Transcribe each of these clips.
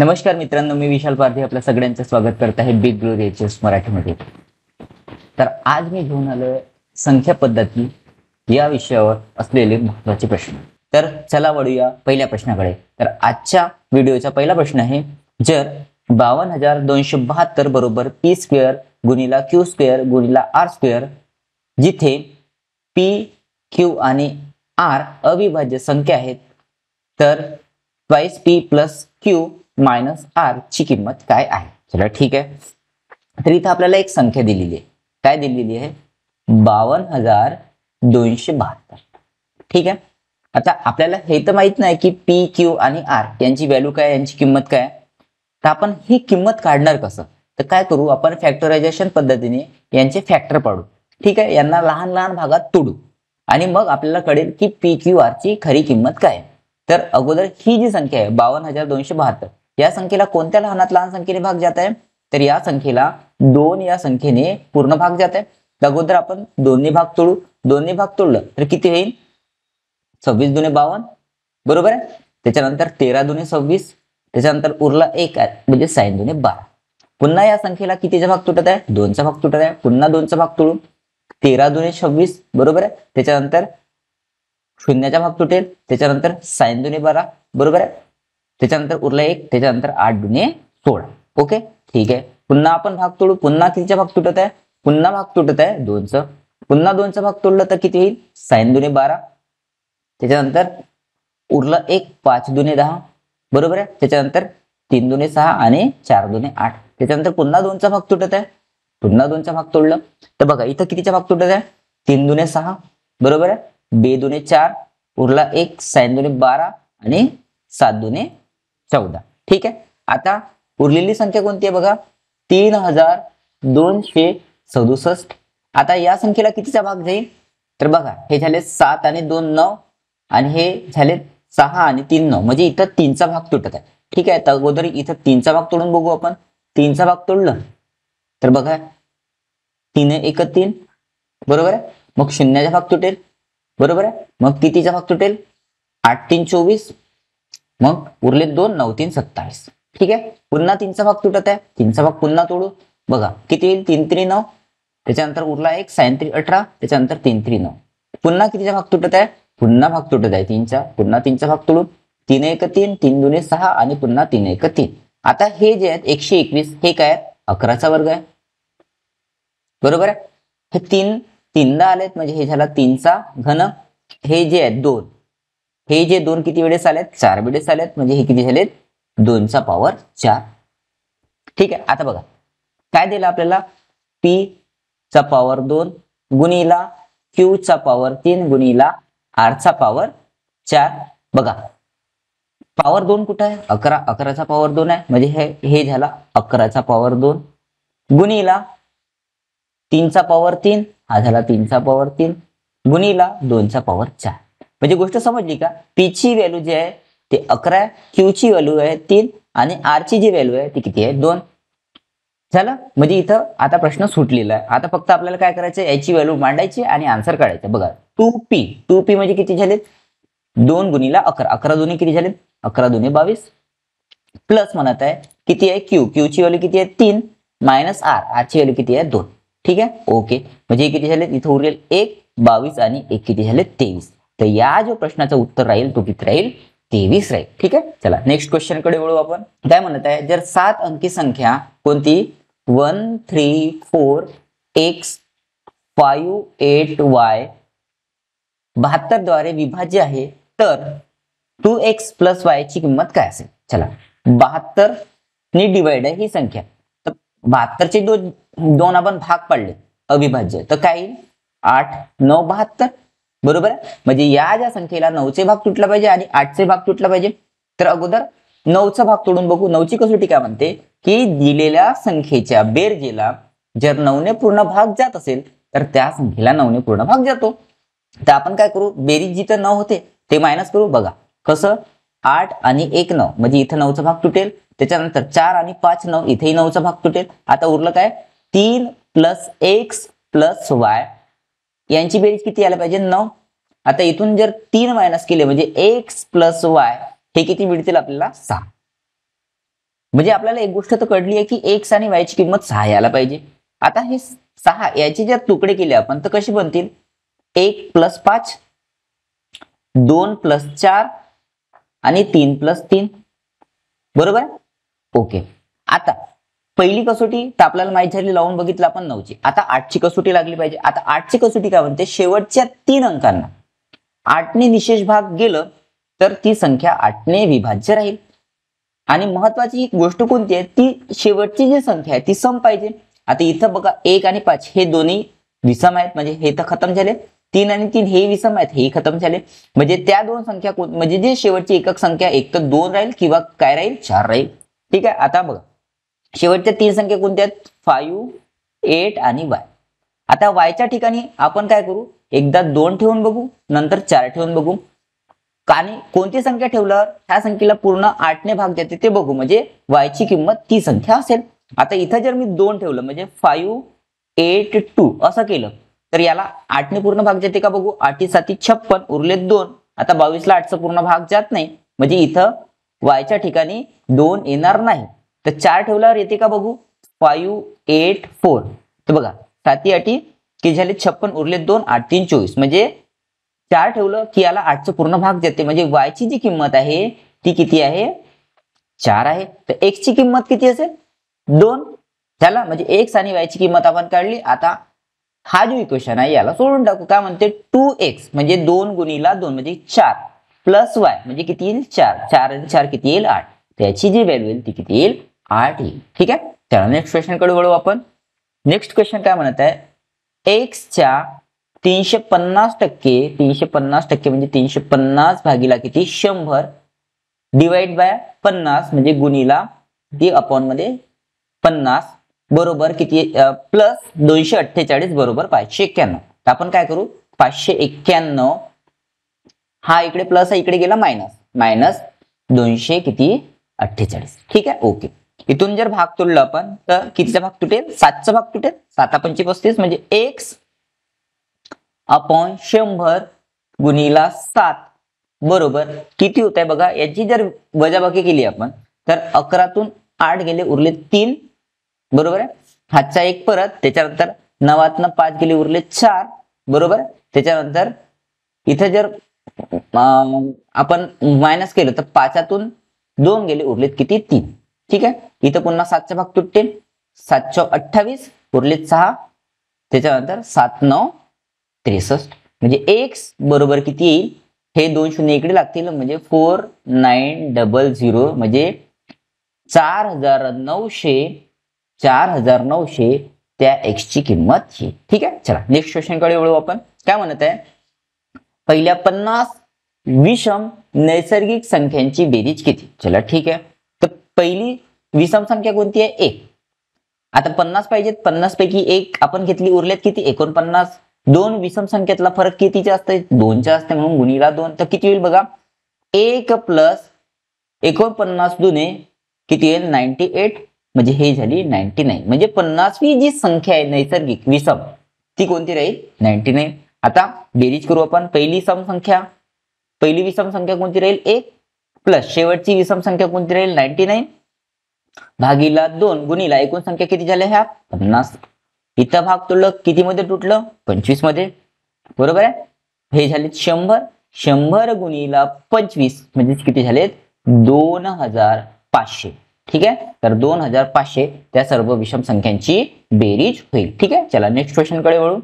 नमस्कार मित्रांनो, मी विशाल पारधी आपल्या सगळ्यांचं स्वागत करत आहे बिग ग्लोरी एचएस मराठीमध्ये. तर आज मी घेऊन आलोय संख्या पद्धती या विषयावर असलेले महत्त्वाचे प्रश्न. तर चला वळूया पहिल्या प्रश्नाकडे. तर आजच्या व्हिडिओचा पहिला प्रश्न आहे, जर 52,272 बरोबर पी स्क्वेअर गुणिला क्यू स्क्वेअर गुणिला आर स्क्वेअर, जिथे पी क्यू आणि आर अविभाज्य संख्या आहेत, तर twice P plus Q minus R ची किंमत काय आहे. चला ठीक आहे. तर इथं आपल्याला एक संख्या दिलेली आहे. काय दिलेली आहे? 52,272. ठीक आहे. आता आपल्याला हे तर माहित नाही की पी क्यू आणि आर यांची व्हॅल्यू काय, यांची किंमत काय. तर आपण ही किंमत काढणार कसं? तर काय करू, आपण फॅक्टरायझेशन पद्धतीने यांचे फॅक्टर पाडू. ठीक आहे. यांना लहान लहान भागात तोडू आणि मग आपल्याला कळेल की पी क्यू आर ची खरी किंमत काय. तर अगोदर ही जी संख्या आहे 52,272, या संख्येला कोणत्या लहानात लहान संख्येने भाग जात आहे? तर या संख्येला 2 या संख्येने पूर्ण भाग जात आहे. अगोदर आपण 2 भाग तोडू. 2 भाग तोडलं तर किती होईल? 26 दुने 52, बरोबर आहे. त्याच्यानंतर 13 दुने 26, त्याच्यानंतर उरला 1 म्हणजे 6 दुने 12. पुन्हा या संख्येला कितीचा भाग तुटत आहे? 2चा भाग तुटत आहे. पुन्हा 2चा भाग तोडू. 13 दुने 26, बरोबर आहे. त्याच्यानंतर शून्याचा भाग तुटेल. त्याच्यानंतर 6 दुने 12, बरोबर आहे. त्याच्यानंतर उरला 1, त्याच्यानंतर 8 दुने 16. ओके, ठीक आहे. पुन्हा आपण भाग तोडू. पुन्हा कितीचा भाग तुटत आहे? पुन्हा भाग तुटत आहे 2चा. पुन्हा 2चा भाग तोडलं तर किती होईल? 6 दुने 12. त्याच्यानंतर उरलं 1, 5 दुने 10, बरोबर आहे. त्याच्यानंतर 3 दुने 6 आणि 4 दुने 8. त्याच्यानंतर पुन्हा 2चा भाग तुटत आहे. पुन्हा 2चा भाग तोडलं तर बघा इथं कितीचा भाग तुटत आहे? 3 दुने 6, बरोबर आहे. 2 दुने 4, उरला 1, 6 दुने 12 आणि 7 दुने 14. ठीक आहे. आता उरलेली संख्या कोणती आहे बघा? 3,267. आता या संख्येला कितीचा भाग जाईल? तर बघा हे झाले 7 आणि 2 9 आणि हे झाले 6 आणि 3 9, म्हणजे इथं 3चा भाग तुटत आहे. ठीक आहे. तर अगोदर इथं 3चा भाग तोडून बघू आपण. 3चा भाग तोडलं तर बघा 3 1 3, बरोबर आहे. मग शून्याचा भाग तुटेल, बरोबर आहे. मग कितीचा भाग तुटेल? 8 3 24, मग उरले 2 9 3 27. ठीक आहे. पुन्हा 3चा भाग तुटत आहे. 3चा भाग पुन्हा तोडू. बघा किती येईल? 3 3 9, त्याच्यानंतर उरला 1, 6 3 18, त्याच्यानंतर 3 3 9. पुन्हा कितीचा भाग तुटत आहे? पुन्हा भाग तुटत आहे 3चा. पुन्हा 3चा भाग तोडू. 3 1 3, 3 दुने 6 आणि पुन्हा 3 1 3. आता हे जे आहेत 121, हे काय? 11चा वर्ग आहे, बरोबर आहे. हे 3 तीनदा आलेत म्हणजे हे झाला 3चा घन. हे जे आहेत 2, हे जे 2 किती वेळेस आलेत? 4 वेळेस आलेत, म्हणजे हे किती झालेत? 2चा पॉवर 4. ठीक आहे. आता बघा काय दिलं आपल्याला? पी चा पॉवर 2 गुणिला क्यू चा पॉवर 3 गुणिला आर चा पॉवर 4. बघा पॉवर 2 कुठं आहे? 11. 11चा पॉवर 2 आहे, म्हणजे हे झाला 11चा पॉवर 2 गुणिला 3चा पॉवर 3, हा झाला 3चा पॉवर 3 गुणिला 2चा पॉवर 4. म्हणजे गोष्ट समजली का? पी ची व्हॅल्यू जी आहे ते 11 आहे, क्यू ची व्हॅल्यू आहे 3 आणि आर ची जी व्हॅल्यू आहे ती किती आहे? 2. झालं. म्हणजे इथं आता प्रश्न सुटलेला आहे. आता फक्त आपल्याला काय करायचं? याची व्हॅल्यू मांडायची आणि आन्सर काढायचं. बघा 2p म्हणजे किती झालेत? 2 गुणिला 11. 11 दुने किती झालेत? 11 दुने 22. प्लस म्हणत आहे किती आहे? क्यू ची व्हॅल्यू किती आहे? 3 मायनस आर ची व्हॅल्यू किती आहे? 2. ठीक आहे. ओके, म्हणजे किती झाले? इथं उरलेल 1 22 आणि 1 किती झाले? 23. तर या जो प्रश्नाचं उत्तर राहील तो किती राहील? 23 राहील. ठीक आहे. चला नेक्स्ट क्वेश्चन कडे वळू आपण. काय म्हणत आहे? जर 7 अंकी संख्या कोणती 1 3 4 x 5 8 y 72 द्वारे विभाज्य आहे, तर 2x प्लस y ची किंमत काय असेल? चला 72 ने डिवाइड आहे ही संख्या. तर 72 चे दोन आपण भाग पाडले अविभाज्य, तर काय येईल? 8 9 72, बरोबर आहे. म्हणजे या ज्या संख्येला 9चे भाग तुटला पाहिजे आणि 8चे भाग तुटला पाहिजे. तर अगोदर 9चा भाग तोडून बघू. 9ची कसोटी काय म्हणते की दिलेल्या संख्येच्या बेरजेला जर 9ने पूर्ण भाग जात असेल तर त्या संख्येला 9ने पूर्ण भाग जातो. तर आपण काय करू? बेरीज जिथं 9 होते ते मायनस करू. बघा कसं? 8 आणि 1 9, म्हणजे इथं 9चा भाग तुटेल. त्याच्यानंतर 4 आणि 5 9, इथेही 9चा भाग तुटेल. आता उरलं काय? 3 प्लस x प्लस y यांची बेरीज किती यायला पाहिजे? 9. आता इथून जर 3 मायनस केले म्हणजे x प्लस y हे किती मिळतील आपल्याला? 6. म्हणजे आपल्याला एक गोष्ट तर कळली आहे की x आणि y ची किंमत 6 यायला पाहिजे. आता हे 6 याचे जर तुकडे केले आपण तर कसे बनतील? 1 + 5, 2 + 4 आणि 3 + 3. बरोबर. ओके. आता पहिली कसोटी तर आपल्याला माहित झाली, लावून बघितलं आपण 9ची. आता 8ची कसोटी लागली पाहिजे. आता 8ची कसोटी काय म्हणते? शेवटच्या 3 अंकांना 8ने निशेष भाग गेलं तर ती संख्या 8ने विभाज्य राहील. आणि महत्वाची गोष्ट कोणती आहे? ती शेवटची जी संख्या आहे ती सम पाहिजे. आता इथं बघा 1 आणि 5 हे दोन्ही विषम आहेत, म्हणजे हे तर खतम झाले. 3 आणि 3 हे विषम आहेत, हे खतम झाले. म्हणजे त्या दोन संख्या म्हणजे जे शेवटची एकक संख्या एक तर 2 राहील किंवा काय राहील? 4 राहील. ठीक आहे. आता बघा शेवटच्या 3 संख्या कोणत्या आहेत? 5, 8 आणि y. आता y च्या ठिकाणी आपण काय करू? एकदा 2 ठेवून बघू, नंतर 4 ठेवून बघू. आणि कोणती संख्या ठेवल्यावर ह्या संख्येला पूर्ण 8ने भाग देते ते बघू, म्हणजे y ची किंमत ती संख्या असेल. आता इथं जर मी 2 ठेवलं म्हणजे 5, 8, 2 असं केलं तर याला 8ने पूर्ण भाग देते का बघू? 8 7 56, उरले 2. आता 22ला 8चा पूर्ण भाग जात नाही, म्हणजे इथं y च्या ठिकाणी 2 येणार नाही. तर 4 ठेवल्यावर येते का बघू? 5, 8, 4. तर बघा 7 8 की झाले 56, उरले 2, 8 3 24. म्हणजे 4 ठेवलं की याला 8चा पूर्ण भाग देते, म्हणजे y ची जी किंमत आहे ती किती आहे? 4 आहे. तर x ची किंमत किती असेल? 2. झाला, म्हणजे x आणि y ची किंमत आपण काढली. आता हा जो इक्वेशन आहे याला सोडून टाकू. काय म्हणते? 2x म्हणजे 2 गुणिला 2 म्हणजे 4 प्लस y म्हणजे किती येईल? 4. 4 आणि 4 किती येईल? 8. त्याची जी व्हॅल्यू येईल ती किती येईल? 8 येईल. ठीक आहे. चला नेक्स्ट क्वेश्चन कडे वळू आपण. नेक्स्ट क्वेश्चन काय म्हणत आहे? x च्या 350% म्हणजे 350 भागीला किती? 100 डिवाइड बाय 50 म्हणजे गुणिला ती अपॉन मध्ये 50 बरोबर किती? प्लस 248 बरोबर 591. तर आपण काय करू? 591 हा इकडे प्लस आहे, इकडे गेला मायनस 200 किती? 48. ठीक आहे. ओके. इथून जर भाग तोडला आपण तर कितीचा भाग तुटेल? 7चा भाग तुटेल. 7 5 35 म्हणजे x अपॉन 100 गुणिला 7 बरोबर किती होत आहे बघा. याची जर वजाबाकी केली आपण तर 11तून 8 गेले, उरले 3. बरोबर आहे. हातचा 1 परत, त्याच्यानंतर 9तनं 5 गेले, उरले 4. बरोबर. त्याच्यानंतर इथे जर आपण मायनस केलं तर 5तून 2 गेले, उरलेत किती? 3. ठीक आहे. इथं पुन्हा 7चा भाग तुटते. 7 28 उरलेत 6. त्याच्यानंतर 7 9 63 म्हणजे x बरोबर किती येईल? हे 2 शून्य इकडे लागतील, म्हणजे 4900 म्हणजे 4900 त्या x ची किंमत येईल. ठीक आहे. चला नेक्स्ट क्वेश्चन कडे वळू आपण. काय म्हणत आहे? पहिल्या 50 विषम नैसर्गिक संख्यांची बेरीज किती? चला ठीक आहे. तर पहिली विषम संख्या कोणती आहे? 1. आता 50 पाहिजेत, 50 पैकी 1 आपण घेतली, उरलेत किती? 49. 2 विषम संख्येतला फरक कितीचा असते? 2चा असते, म्हणून गुणिला 2. तर किती होईल बघा? 1 प्लस 49 दुने किती येईल? 98 म्हणजे हे झाली 99. म्हणजे 50वी जी संख्या आहे नैसर्गिक विषम ती कोणती राहील? 99. आता बेरीज करू आपण. पहिली विषम संख्या कोणती राहील? 1 प्लस शेवटची विषम संख्या कोणती राहील? 99 भागीला 2 गुणिला एकूण संख्या किती झाल्या? ह्या 50. इथं भाग तोडलं, किती मध्ये तुटलं? 25 मध्ये. बरोबर आहे. हे झाले 100 गुणिला 25 म्हणजे किती झालेत? 2500. ठीक आहे. तर 2500 त्या सर्व विषम संख्यांची बेरीज होईल. ठीक आहे. चला नेक्स्ट क्वेश्चन कडे वळू.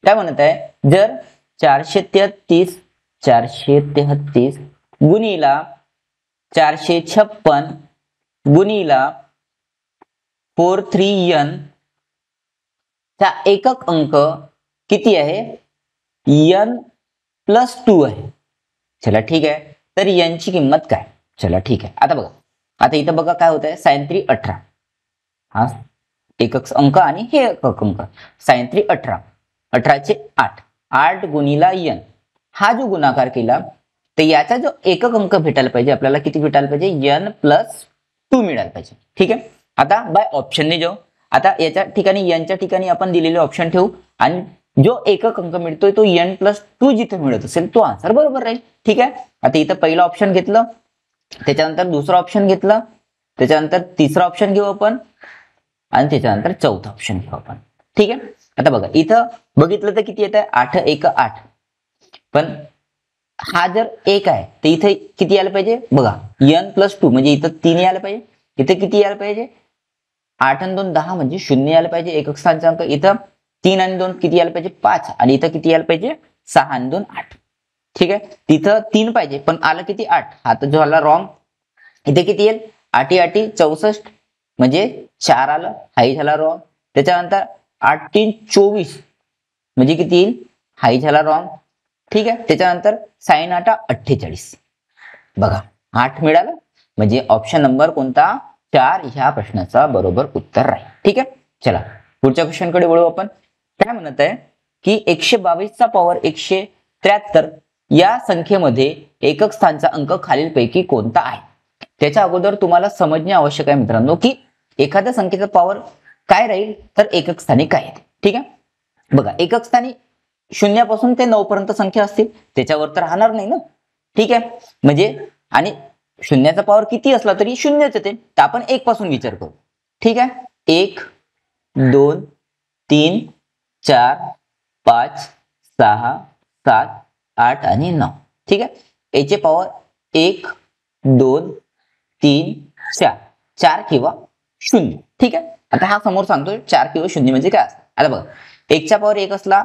काय म्हणत आहे? जर 433 गुणिला 456 गुणिला 43n चा एकक अंक किती आहे? n प्लस 2 आहे. चला ठीक आहे. तर n ची किंमत काय? चला ठीक आहे. आता बघा, आता इथं बघा काय होत आहे? sin 3 18 हा एकक अंक आणि हे एकक अंक. sin 3 18, 18 चे 8, 8 गुणिला n हा जो गुणाकार केला तर याचा जो एकक अंक भेटायला पाहिजे आपल्याला किती भेटायला पाहिजे? n प्लस 2 मिळायला पाहिजे. ठीक आहे. आता बाय ऑप्शनने जाऊ. आता याच्या ठिकाणी n च्या ठिकाणी आपण दिलेले ऑप्शन ठेवू आणि जो एकक अंक मिळतोय तो n प्लस 2 जिथे मिळत असेल तो आन्सर बरोबर राहील. ठीक आहे. आता इथं पहिला ऑप्शन घेतलं, त्याच्यानंतर दुसरा ऑप्शन घेतलं, त्याच्यानंतर तिसरा ऑप्शन घेऊ आपण आणि त्याच्यानंतर चौथा ऑप्शन घेऊ आपण. ठीक आहे. आता बघा इथं बघितलं तर किती येत आहे 8 1 8. पण हा जर 1 आहे तर इथे किती यायला पाहिजे बघा n+2 म्हणजे इथं 3 यायला पाहिजे. इथे किती यायला पाहिजे 8 आणि 2 10 म्हणजे 0 यायला पाहिजे एकक स्थानचा अंक. इथं 3 आणि 2 किती यायला पाहिजे 5 आणि इथं किती यायला पाहिजे 6 आणि 2 8. ठीक आहे. तिथं 3 पाहिजे पण आलं किती 8. हा तर झाला रॉंग. इथे किती येईल 8 8 64 म्हणजे 4 आलं. हाही झाला रॉंग. त्याच्यानंतर 8 3 24 म्हणजे किती येईल हाही झाला रॉंग. ठीक आहे. त्याच्यानंतर sin 8 48 बघा 8 मिळालं म्हणजे ऑप्शन नंबर कोणता 4 ह्या प्रश्नाचा बरोबर उत्तर राहील. ठीक आहे. चला पुढच्या क्वेश्चन कडे वळू आपण. काय म्हणत आहे की 122 चा पॉवर 173 या संख्येमध्ये एकक स्थानचा अंक खालीलपैकी कोणता आहे. त्याच्या अगोदर तुम्हाला समजणे आवश्यक आहे मित्रांनो की एखाद्या संख्येचा पॉवर काय राहील तर एकक स्थानी काय येते. ठीक आहे. बघा एकक स्थानी 0 पासून ते 9 पर्यंत संख्या असतील त्याच्यावर तर राहणार नाही ना. ठीक आहे. म्हणजे आणि शून्याचा पॉवर किती असला तरी 0च येते. तर आपण 1 पासून विचार करू. ठीक आहे. 1 2 3 4 5 6 7 8 आणि 9. ठीक आहे. याचे पॉवर 1 2 3 4 4 किंवा 0. ठीक आहे. आता हा समोर सांगतोय 4 किंवा 0 म्हणजे काय असतं. आता बघा 1 चा पॉवर 1 असला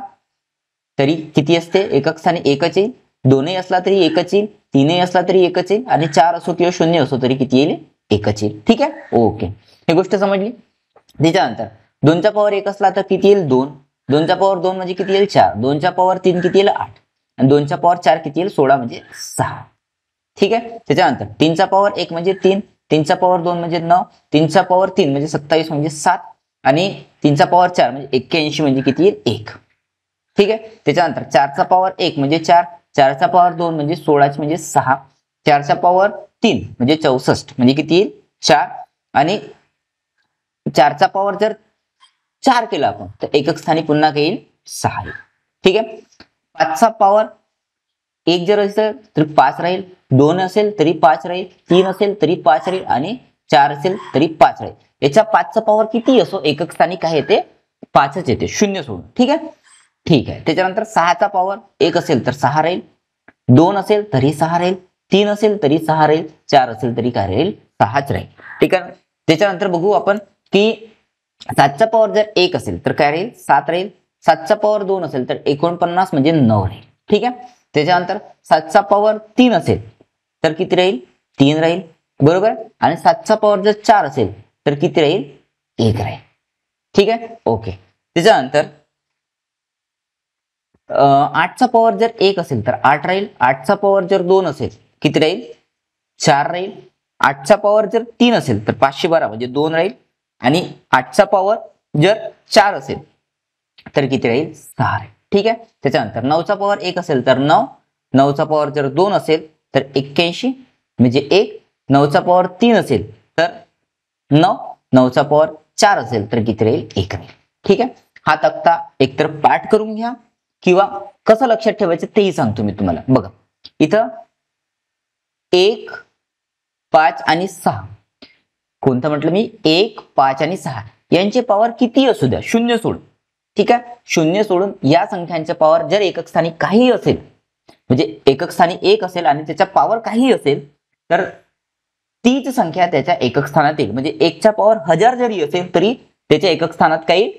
तरी किती असते एकक स्थानी 1च येईल. 2 असला तरी 1च येईल. 3 असला तरी 1च येईल आणि 4 असो किंवा 0 असो तरी किती येईल 1च येईल. ठीक आहे. ओके ही गोष्ट समजली. त्याच्यानंतर 2 चा पॉवर 1 असला तर किती येईल 2. 2 चा पॉवर 2 म्हणजे किती येईल 4. 2 चा पॉवर 3 किती येईल 8 आणि 2 चा पॉवर 4 किती येईल 16 म्हणजे 6. ठीक आहे. त्याच्यानंतर 3 चा पॉवर 1 म्हणजे 3. 3 चा पॉवर 2 म्हणजे 9. 3 चा पॉवर 3 म्हणजे 27 म्हणजे 7 आणि 3 चा पॉवर 4 म्हणजे 81 म्हणजे किती येईल 1. ठीक आहे. त्याच्यानंतर 4 चा पॉवर 1 म्हणजे 4. 4 चा पॉवर 2 म्हणजे 16 म्हणजे 6. 4 चा पॉवर 3 म्हणजे 64 म्हणजे किती येईल 4 आणि 4 चा पॉवर जर 4 केला आपण तर एकक स्थानी पुन्हा काय येईल 6 येईल. ठीक आहे. 5 चा पॉवर 1 जर असेल तर 5 राहील. 2 असेल तरी 5 राहील. 3 असेल तरी 5 राहील आणि 4 असेल तरी 5 राहील. याच्या 5 चा पॉवर किती असो एकक स्थानी काय येते 5च येते 0 सोडून. ठीक आहे. ठीक आहे. त्याच्यानंतर 6 चा पॉवर 1 असेल तर 6 राहील. 2 असेल तरी 6 राहील. 3 असेल तरी 6 राहील. 4 असेल तरी काय राहील 6च राहील. ठीक आहे. त्याच्यानंतर बघू आपण की 7 चा पॉवर जर 1 असेल तर काय राहील 7 राहील. 7 चा पॉवर 2 असेल तर 49 म्हणजे 9 राहील. ठीक आहे. त्याच्यानंतर 7 चा पॉवर 3 असेल तर किती राहील 3 राहील. बरोबर. आणि 7 चा पॉवर जर 4 असेल तर किती राहील 1 राहील. ठीक आहे. ओके. त्याच्यानंतर 8 चा पॉवर जर 1 असेल तर 8 राहील. 8 चा पॉवर जर 2 असेल किती राहील 4 राहील. 8 चा पॉवर जर 3 असेल तर 512 म्हणजे 2 राहील आणि 8 चा पॉवर जर 4 असेल तर किती राहील 6 राहील. ठीक आहे. त्याच्यानंतर 9 चा पॉवर 1 असेल तर 9. 9 चा पॉवर जर 2 असेल तर 81 म्हणजे 1. 9 चा पॉवर 3 असेल तर 9. 9 चा पॉवर 4 असेल तर किती राहील 1 राहील. ठीक आहे. हा तक्ता एकतर पाठ करून घ्या किंवा कसं लक्षात ठेवायचं तेही सांगतो मी तुम्हाला. बघा इथं 1 5 आणि 6 कोणतं म्हटलं मी 1 5 आणि 6 यांचे पॉवर किती असू द्या 0 सोडून. ठीक आहे. 0 सोडून या संख्यांचे पॉवर जर एकक स्थानी काही असेल म्हणजे एकक स्थानी 1 असेल आणि त्याच्या पॉवर काही असेल तर तीच संख्या त्याच्या एकक स्थानात येईल. म्हणजे 1 चा पॉवर 1000 जरी असेल तरी त्याच्या एकक स्थानात काही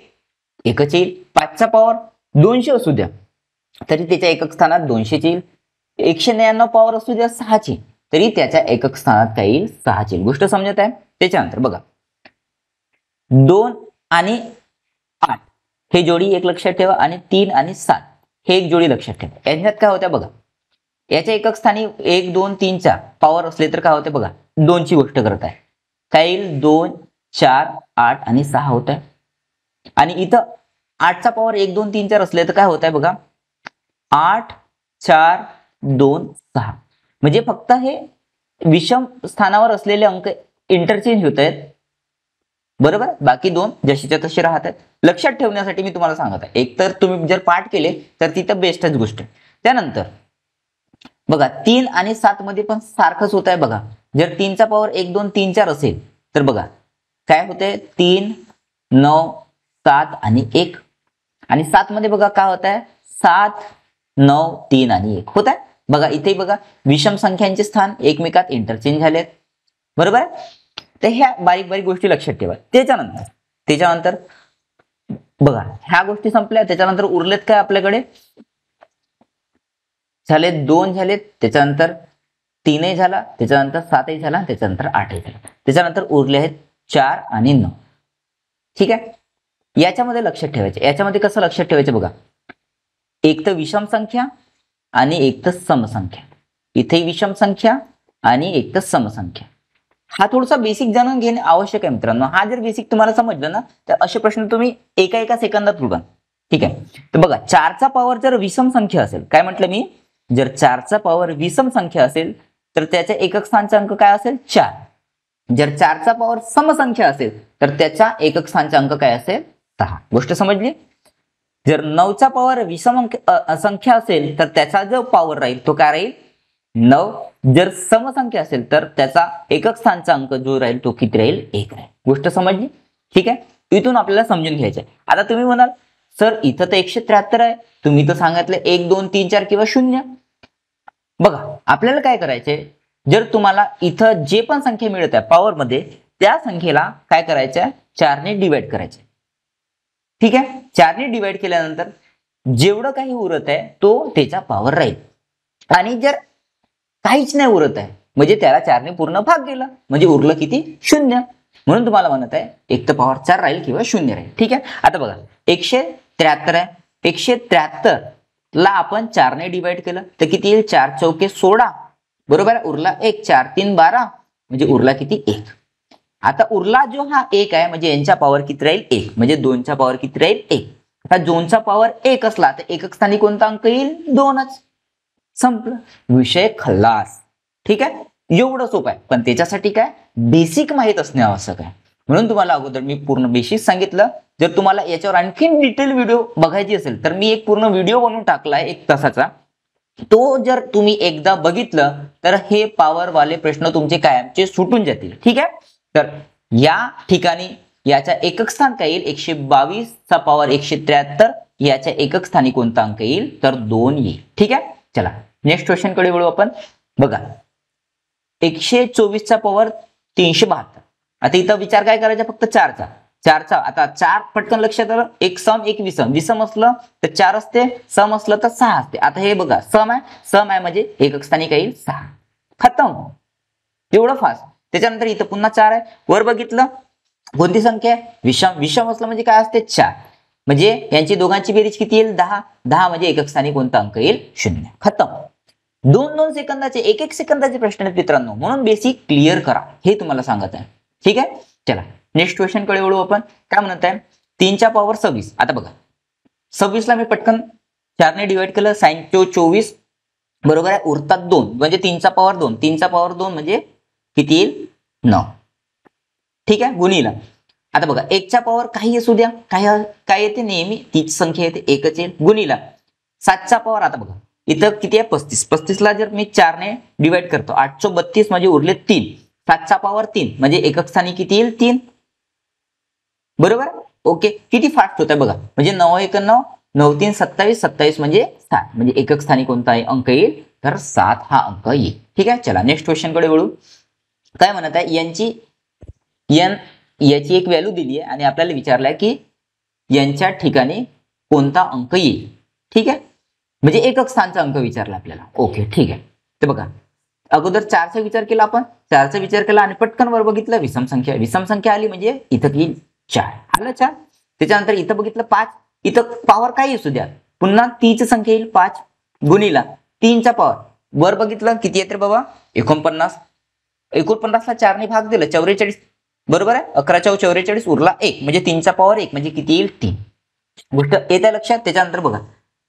एकच येईल. 5 चा पॉवर 200 असू द्या तरी त्याच्या एकक स्थानात 200 येईल. 199 पॉवर असू द्या 6ची तरी त्याच्या एकक स्थानात काय येईल 6 येईल. गोष्ट समजत आहे. त्याच्यानंतर बघा 2 आणि 8 हे जोडी एक लक्षात ठेवा आणि 3 आणि 7 हे एक जोडी लक्षात ठेवा. याच्यात काय होत्या बघा याच्या एकक स्थानी 1 2 3 4 पॉवर असले तर काय होते बघा 2 ची गोष्ट करत आहे. काय येईल 2 4 8 आणि 6 होत आहे. आणि इथं 8 चा पॉवर 1 2 3 4 असले तर काय होत आहे बघा 8 4 2 6 म्हणजे फक्त हे विषम स्थानावर असलेले अंक इंटरचेंज होत आहेत. बरोबर. बाकी दोन जशीच्या तशी राहत आहेत. लक्षात ठेवण्यासाठी मी तुम्हाला सांगत आहे. एक तर तुम्ही जर पाठ केले तर तिथं बेस्टच गोष्ट. त्यानंतर बघा 3 आणि 7 मध्ये पण सारखंच होत आहे बघा. जर 3 चा पॉवर 1 2 3 4 असेल तर बघा काय होते 3 9 7 आणि 1 आणि 7 मध्ये बघा काय होत आहे 7 9 3 आणि 1 होत आहे बघा इथे बघा विषम संख्यांचे स्थान एकमेकात इंटरचेंज झालेत बरोबर तर ह्या बारीक बारीक गोष्टी लक्षात ठेवा त्याच्यानंतर बघा ह्या गोष्टी संपल्या त्याच्यानंतर उरलेत काय आपल्याकडे झाले 2 झालेत त्याच्यानंतर 3 झाला त्याच्यानंतर 7 झाला त्याच्यानंतर 8 झाला त्याच्यानंतर उरले आहेत 4 आणि 9 ठीक आहे याच्यामध्ये लक्षात ठेवायचे याच्यामध्ये कसं लक्षात ठेवायचं बघा एक तर विषम संख्या आणि एक तर समसंख्या इथे विषम संख्या आणि एक तर समसंख्या हा थोडासा बेसिक जाणून घेणे आवश्यक आहे मित्रांनो हा जर बेसिक तुम्हाला समजलं ना तर असे प्रश्न तुम्ही एका सेकंदात सोडवा ठीक आहे तर बघा 4चा पॉवर जर विषम संख्या असेल काय म्हटलं मी जर 4चा पॉवर विषम संख्या असेल तर त्याच्या एकक स्थानचा अंक काय असेल 4 जर 4चा पॉवर समसंख्या असेल तर त्याचा एकक स्थानचा अंक काय असेल 6 गोष्ट समजली जर 9चा पॉवर विषम संख्या असेल तर त्याचा जो पॉवर राहील तो काय राहील 9 जर समसंख्या असेल तर त्याचा एकक स्थानचा अंक जो राहील तो किती राहील 1 राहील गोष्ट समजली ठीक आहे इथून आपल्याला समजून घ्यायचं आहे आता तुम्ही म्हणाल सर इथं तर 173 आहे तुम्ही तर सांगितलं 1 2 3 4 किंवा 0 बघा आपल्याला काय करायचंय जर तुम्हाला इथं जे पण संख्या मिळत आहे पॉवर मध्ये त्या संख्येला काय करायचं 4 ने डिवाइड करायचं ठीक आहे 4 ने डिवाइड केल्यानंतर जेवढं काही उरत आहे तो त्याचा पॉवर राहील आणि जर काहीच नाही उरत आहे म्हणजे त्याला 4 ने पूर्ण भाग गेला म्हणजे उरलं किती 0 म्हणून तुम्हाला म्हणत आहे एक तर पॉवर 4 राहील किंवा 0 राहील ठीक आहे आता बघा 173 आहे 173 ला आपण 4 ने डिवाइड केलं तर किती येईल 4 चौके 16 बरोबर उरला 1 4 3 12 म्हणजे उरला किती 1 आता उरला जो हा 1 आहे म्हणजे यांचा पॉवर किती राहील 1 म्हणजे 2चा पॉवर किती राहील 1 आता 2चा पॉवर 1 असला तर एकक स्थानी कोणता अंक येईल 2च संपलं विषय खल्लास ठीक आहे एवढं सोपं आहे पण त्याच्यासाठी काय बेसिक माहित असणे आवश्यक आहे म्हणून तुम्हाला अगोदर मी पूर्ण बेसिक सांगितलं जर तुम्हाला याच्यावर आणखीन डिटेल व्हिडिओ बघायची असेल तर मी एक पूर्ण व्हिडिओ बनवून टाकलाय 1 तासाचा तो जर तुम्ही एकदा बघितलं तर हे पॉवर वाले प्रश्न तुमचे कायमचे सुटून जातील ठीक आहे तर या ठिकाणी याच्या एकक स्थान काय येईल 122 चा पॉवर 173 याच्या एकक स्थानी कोणता अंक येईल तर 2 येईल ठीक आहे चला नेक्स्ट क्वेश्चन कडे वळू आपण बघा 124 चा पॉवर 372 आता इथं विचार काय करायचा फक्त 4चा आता 4 पटकन लक्षात आलं एक सम एक विषम असलं तर 4 असते सम असलं तर 6 असते आता हे बघा सम आहे म्हणजे एकक स्थानी काय येईल 6 खतम एवढं फास्ट त्याच्यानंतर इथं पुन्हा 4 आहे वर बघितलं कोणती संख्या आहे विषम असलं म्हणजे काय असते 4 म्हणजे यांची दोघांची बेरीज किती येईल 10 म्हणजे एकक स्थानी कोणता अंक येईल 0 खतम 2 सेकंदाचे 1 सेकंदाचे प्रश्न आहेत मित्रांनो म्हणून बेसिक क्लिअर करा हे तुम्हाला सांगत आहे ठीक आहे चला नेक्स्ट क्वेश्चन कडे वळू आपण काय म्हणत आहे 3च्या पॉवर 26 आता बघा 26 ला मी पटकन 4 ने डिवाइड केलं साइन 24 बरोबर आहे उरतात 2 म्हणजे 3चा पॉवर 2 म्हणजे किती येईल 9 ठीक आहे गुणिला आता बघा 1च्या पॉवर काही असू द्या काय येते नेहमी तीच संख्या येते एकच येईल गुणिला 7चा पॉवर आता बघा इथं किती आहे 35 ला जर मी 4 ने डिवाइड करतो 832 म्हणजे उरले 3 7चा पॉवर 3 म्हणजे एकक स्थानी किती येईल 3 बरोबर ओके किती फास्ट होत आहे बघा म्हणजे 9 1 9 9 3 27 म्हणजे 7 म्हणजे एकक स्थानी कोणता अंक येईल तर 7 हा अंक येईल ठीक आहे चला नेक्स्ट क्वेश्चन कडे वळू काय म्हणत आहे याची एक व्हॅल्यू दिली आहे आणि आपल्याला विचारलंय की यांच्या ठिकाणी कोणता अंक येईल ठीक आहे म्हणजे एकक स्थानचा अंक विचारला आपल्याला ओके ठीक आहे तर बघा अगोदर 4चा विचार केला आपण 4चा विचार केला आणि पटकन वर बघितलं विषम संख्या आली म्हणजे इथं येईल 4 आलं 4 त्याच्यानंतर इथं बघितलं 5 इथं पॉवर काही असू द्या पुन्हा 3ची संख्या येईल 5 गुणिला 3चा पॉवर वर बघितलं किती येते बाबा 49 ला 4 ने भाग दिला 44 बरोबर आहे 11 × 44 उरला 1 म्हणजे 3चा पॉवर 1 म्हणजे किती येईल 3 गोष्ट येत्या लक्षात त्याच्यानंतर बघा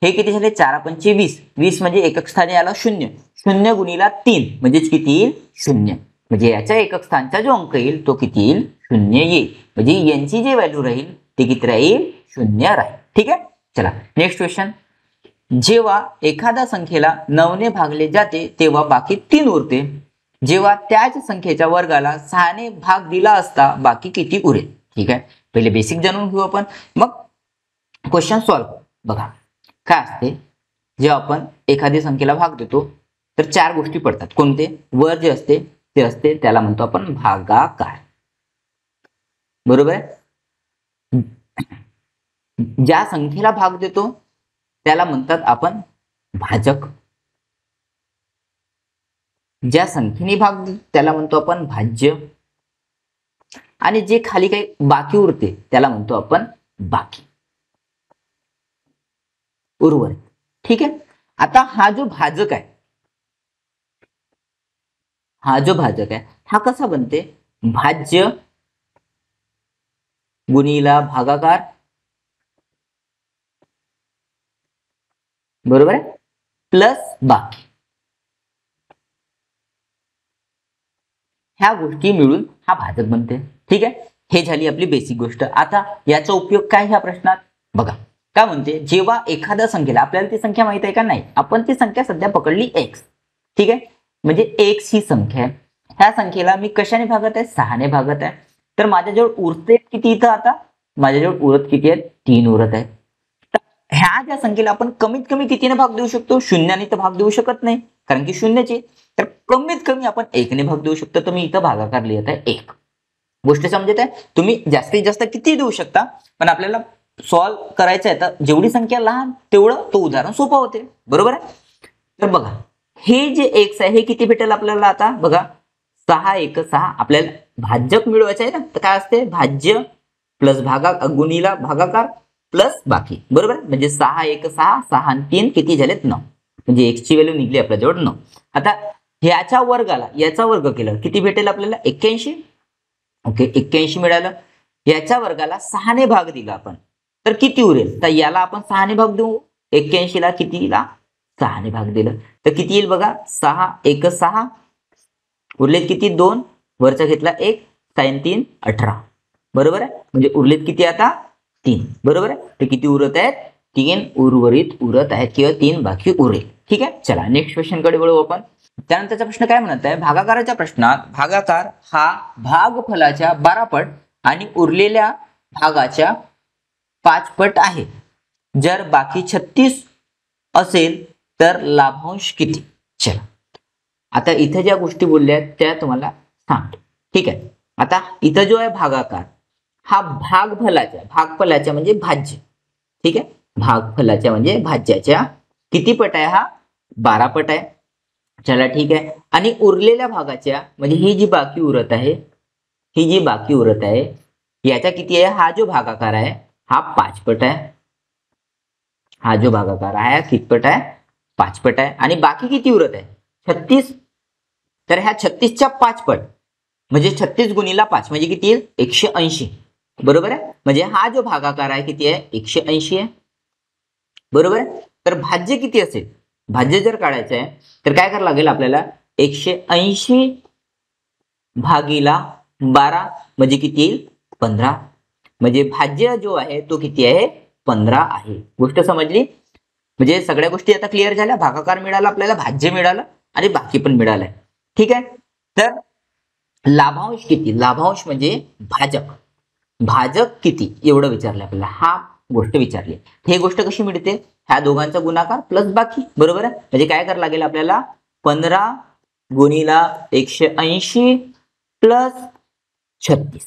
हे किती झाले 4 × 5 20 म्हणजे एकक स्थानी आला 0 गुणिला 3 म्हणजेच किती येईल 0 म्हणजे याच्या एकक स्थानचा जो अंक येईल तो किती येईल 0 येईल म्हणजे यांची जी व्हॅल्यू राहील ती किती राहील 0 राहील ठीक आहे चला नेक्स्ट क्वेश्चन जेव्हा एखाद्या संख्येला 9 ने भागले जाते तेव्हा बाकी 3 उरते जेव्हा त्याच संख्येच्या वर्गाला 6ने भाग दिला असता बाकी किती उरेल. ठीक आहे, पहिले बेसिक जाणून घेऊ आपण, मग क्वेश्चन सॉल्व्ह. बघा काय असते, जेव्हा आपण एखादी संख्येला भाग देतो तर 4 गोष्टी पडतात. कोणते? वर जे असते ते असते त्याला म्हणतो आपण भागाकार. बरोबर आहे. ज्या संख्येला भाग देतो त्याला म्हणतात आपण भाजक. ज्या संख्येने भाग देतो त्याला म्हणतो आपण भाज्य. आणि जे खाली काही बाकी उरते त्याला म्हणतो आपण बाकी, उर्वरित. ठीक आहे. आता हा जो भाजक आहे, हा कसा बनते? भाज्य गुणिला भागाकार, बरोबर आहे, प्लस बाकी. ह्या गोष्टी मिळून हा भाजक बनते. ठीक आहे, हे झाली आपली बेसिक गोष्ट. आता याचा उपयोग काय ह्या प्रश्नात? बघा काय म्हणते, जेव्हा एखाद्या संख्येला, आपल्याला ती संख्या माहित आहे का? नाही. आपण ती संख्या सध्या पकडली x. ठीक आहे, म्हणजे x ही संख्या आहे. ह्या संख्येला मी कशाने भागत आहे? 6ने भागत आहे. तर माझ्याजवळ उरते किती इथं? आता माझ्याजवळ उरत किती आहेत? 3 उरत आहेत. ह्या ज्या संख्येला आपण कमीत कमी कितीने भाग देऊ शकतो? 0ने तर भाग देऊ शकत नाही, कारण की 0ची. तर कमीत कमी आपण 1ने भाग देऊ शकतो. तर मी इथं भागाकार लिहित आहे 1. गोष्ट समजत आहे? तुम्ही जास्तीत जास्त किती देऊ शकता, पण आपल्याला सॉल्व्ह करायचं आहे तर जेवढी संख्या लहान तेवढं तो उदाहरण सोपं होते. बरोबर आहे. तर बघा हे जे x आहे हे किती भेटेल आपल्याला? आता बघा 6 1 6. आपल्याला भाजक मिळवायचं आहे ना, तर काय असते? भाज्य प्लस गुणिला भागाकार प्लस बाकी. बरोबर, म्हणजे 6 1 6, 6 आणि 3 किती झालेत? 9. म्हणजे x ची व्हॅल्यू निघली आपल्याजवळ 9. आता ह्याच्या वर्गाला याचा वर्ग केलं किती भेटेल आपल्याला? 81. ओके, 81 मिळालं. याच्या वर्गाला 6ने भाग दिला आपण तर किती उरेल? तर याला आपण 6ने भाग देऊ. 81 ला कितीला? 6ने भाग दिलं तर किती येईल बघा? 6 1 6, उरलेत किती? 2, वरचा घेतला 1, 6 3 18. बरोबर आहे, म्हणजे उरलेत किती आता? 3. बरोबर आहे. तर किती उरत आहेत? 3 उर्वरित उरत आहेत, किंवा 3 बाकी उरेल. ठीक आहे, चला नेक्स्ट क्वेश्चन कडे वळू आपण. त्यानंतरचा प्रश्न काय म्हणत आहे? भागाकाराच्या प्रश्नात भागाकार हा भागफलाच्या 12 पट आणि उरलेल्या भागाच्या 5 पट आहे. जर बाकी 36 असेल तर लाभांश किती? चला आता इथे ज्या गोष्टी बोलल्या त्या तुम्हाला सांगतो. ठीक आहे, आता इथं जो आहे भागाकार हा भागफलाच्या म्हणजे भाज्य. ठीक आहे, भागफलाच्या म्हणजे भाज्याच्या किती पट आहे? हा 12 पट आहे. चला ठीक आहे. आणि उरलेल्या भागाच्या म्हणजे ही जी बाकी उरत आहे याच्या किती आहे? हा जो भागाकार आहे हा 5 पट आहे. हा जो भागाकार आहे किती पट आहे? 5 पट आहे. आणि बाकी किती उरत आहे? 36. तर ह्या 36च्या 5 पट म्हणजे 36 गुणिला 5 म्हणजे किती येईल? 180. बरोबर आहे, म्हणजे हा जो भागाकार आहे किती आहे? 180 आहे. बरोबर आहे. तर भाज्य किती असेल? भाज्य जर काढायचं आहे तर काय करावं लागेल आपल्याला? 180 भागीला 12 म्हणजे किती येईल? 15. म्हणजे भाज्य जो आहे तो किती आहे? 15 आहे. गोष्ट समजली? म्हणजे सगळ्या गोष्टी आता क्लिअर झाल्या. भागाकार मिळाला आपल्याला, भाज्य मिळालं आणि बाकी पण मिळालंय. ठीक आहे. तर लाभांश किती? लाभांश म्हणजे भाजक किती एवढं विचारलं आपल्याला. हा गोष्ट विचारली. ही गोष्ट कशी मिळते? ह्या दोघांचा गुणाकार प्लस बाकी. बरोबर आहे, म्हणजे काय करावं लागेल आपल्याला? 15 गुणिला 180 प्लस 36.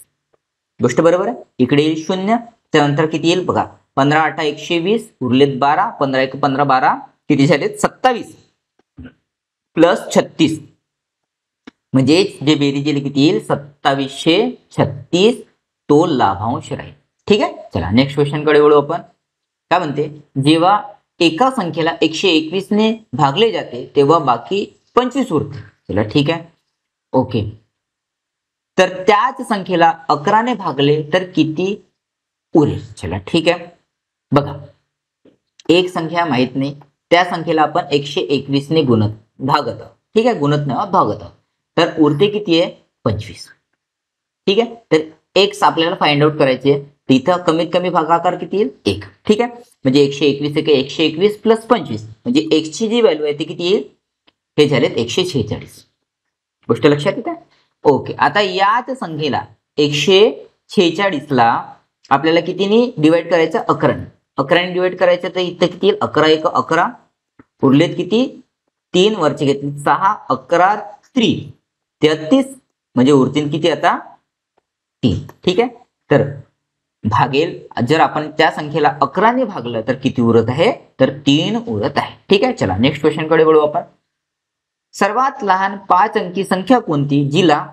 गोष्ट बरोबर आहे. इकडे येईल 0, त्यानंतर किती येईल बघा? 15 8 120, उरलेत 12, 15 1 15 12 किती झालेत? 27 प्लस 36 म्हणजे जे बेरीज येईल किती येईल? 2736. तो लाभांश राहील. ठीक आहे, चला नेक्स्ट क्वेश्चन कडे वळू आपण. काय म्हणते? जेव्हा एका संख्येला 121 ने भागले जाते तेव्हा बाकी 25 उरते. चला ठीक आहे, ओके. तर त्याच संख्येला 11 ने भागले तर किती उरेल? चला ठीक आहे. बघा एक संख्या माहित नाही, त्या संख्येला आपण 121 ने भागत आहोत. ठीक आहे, गुणत नाही भागत आहोत. तर उरते किती आहे? 25. ठीक आहे, तर x आपल्याला फाइंड आउट करायचे आहे. इथं कमीत कमी भागाकार किती येईल? 1. ठीक आहे, म्हणजे 121 121 प्लस 25 म्हणजे x ची जी व्हॅल्यू आहे ती किती येईल? हे झालेत 146. गोष्ट लक्षात येते? ओके, आता याच संख्येला 146 ला आपल्याला कितीने डिवाइड करायचं? 11ने. 11ने डिवाइड करायचं तर इथं किती येईल? 11 एक 11, उरलेत किती? 3 वरचे घेतले 6, 11 3 33, म्हणजे उरतील किती आता? 3. ठीक आहे, तर भागेल, जर आपण त्या संख्येला 11 ने भागलं तर किती उरत आहे? तर 3 उरत आहे. ठीक आहे, चला नेक्स्ट क्वेश्चन कडे वळू आपण. सर्वात लहान 5 अंकी संख्या कोणती जिला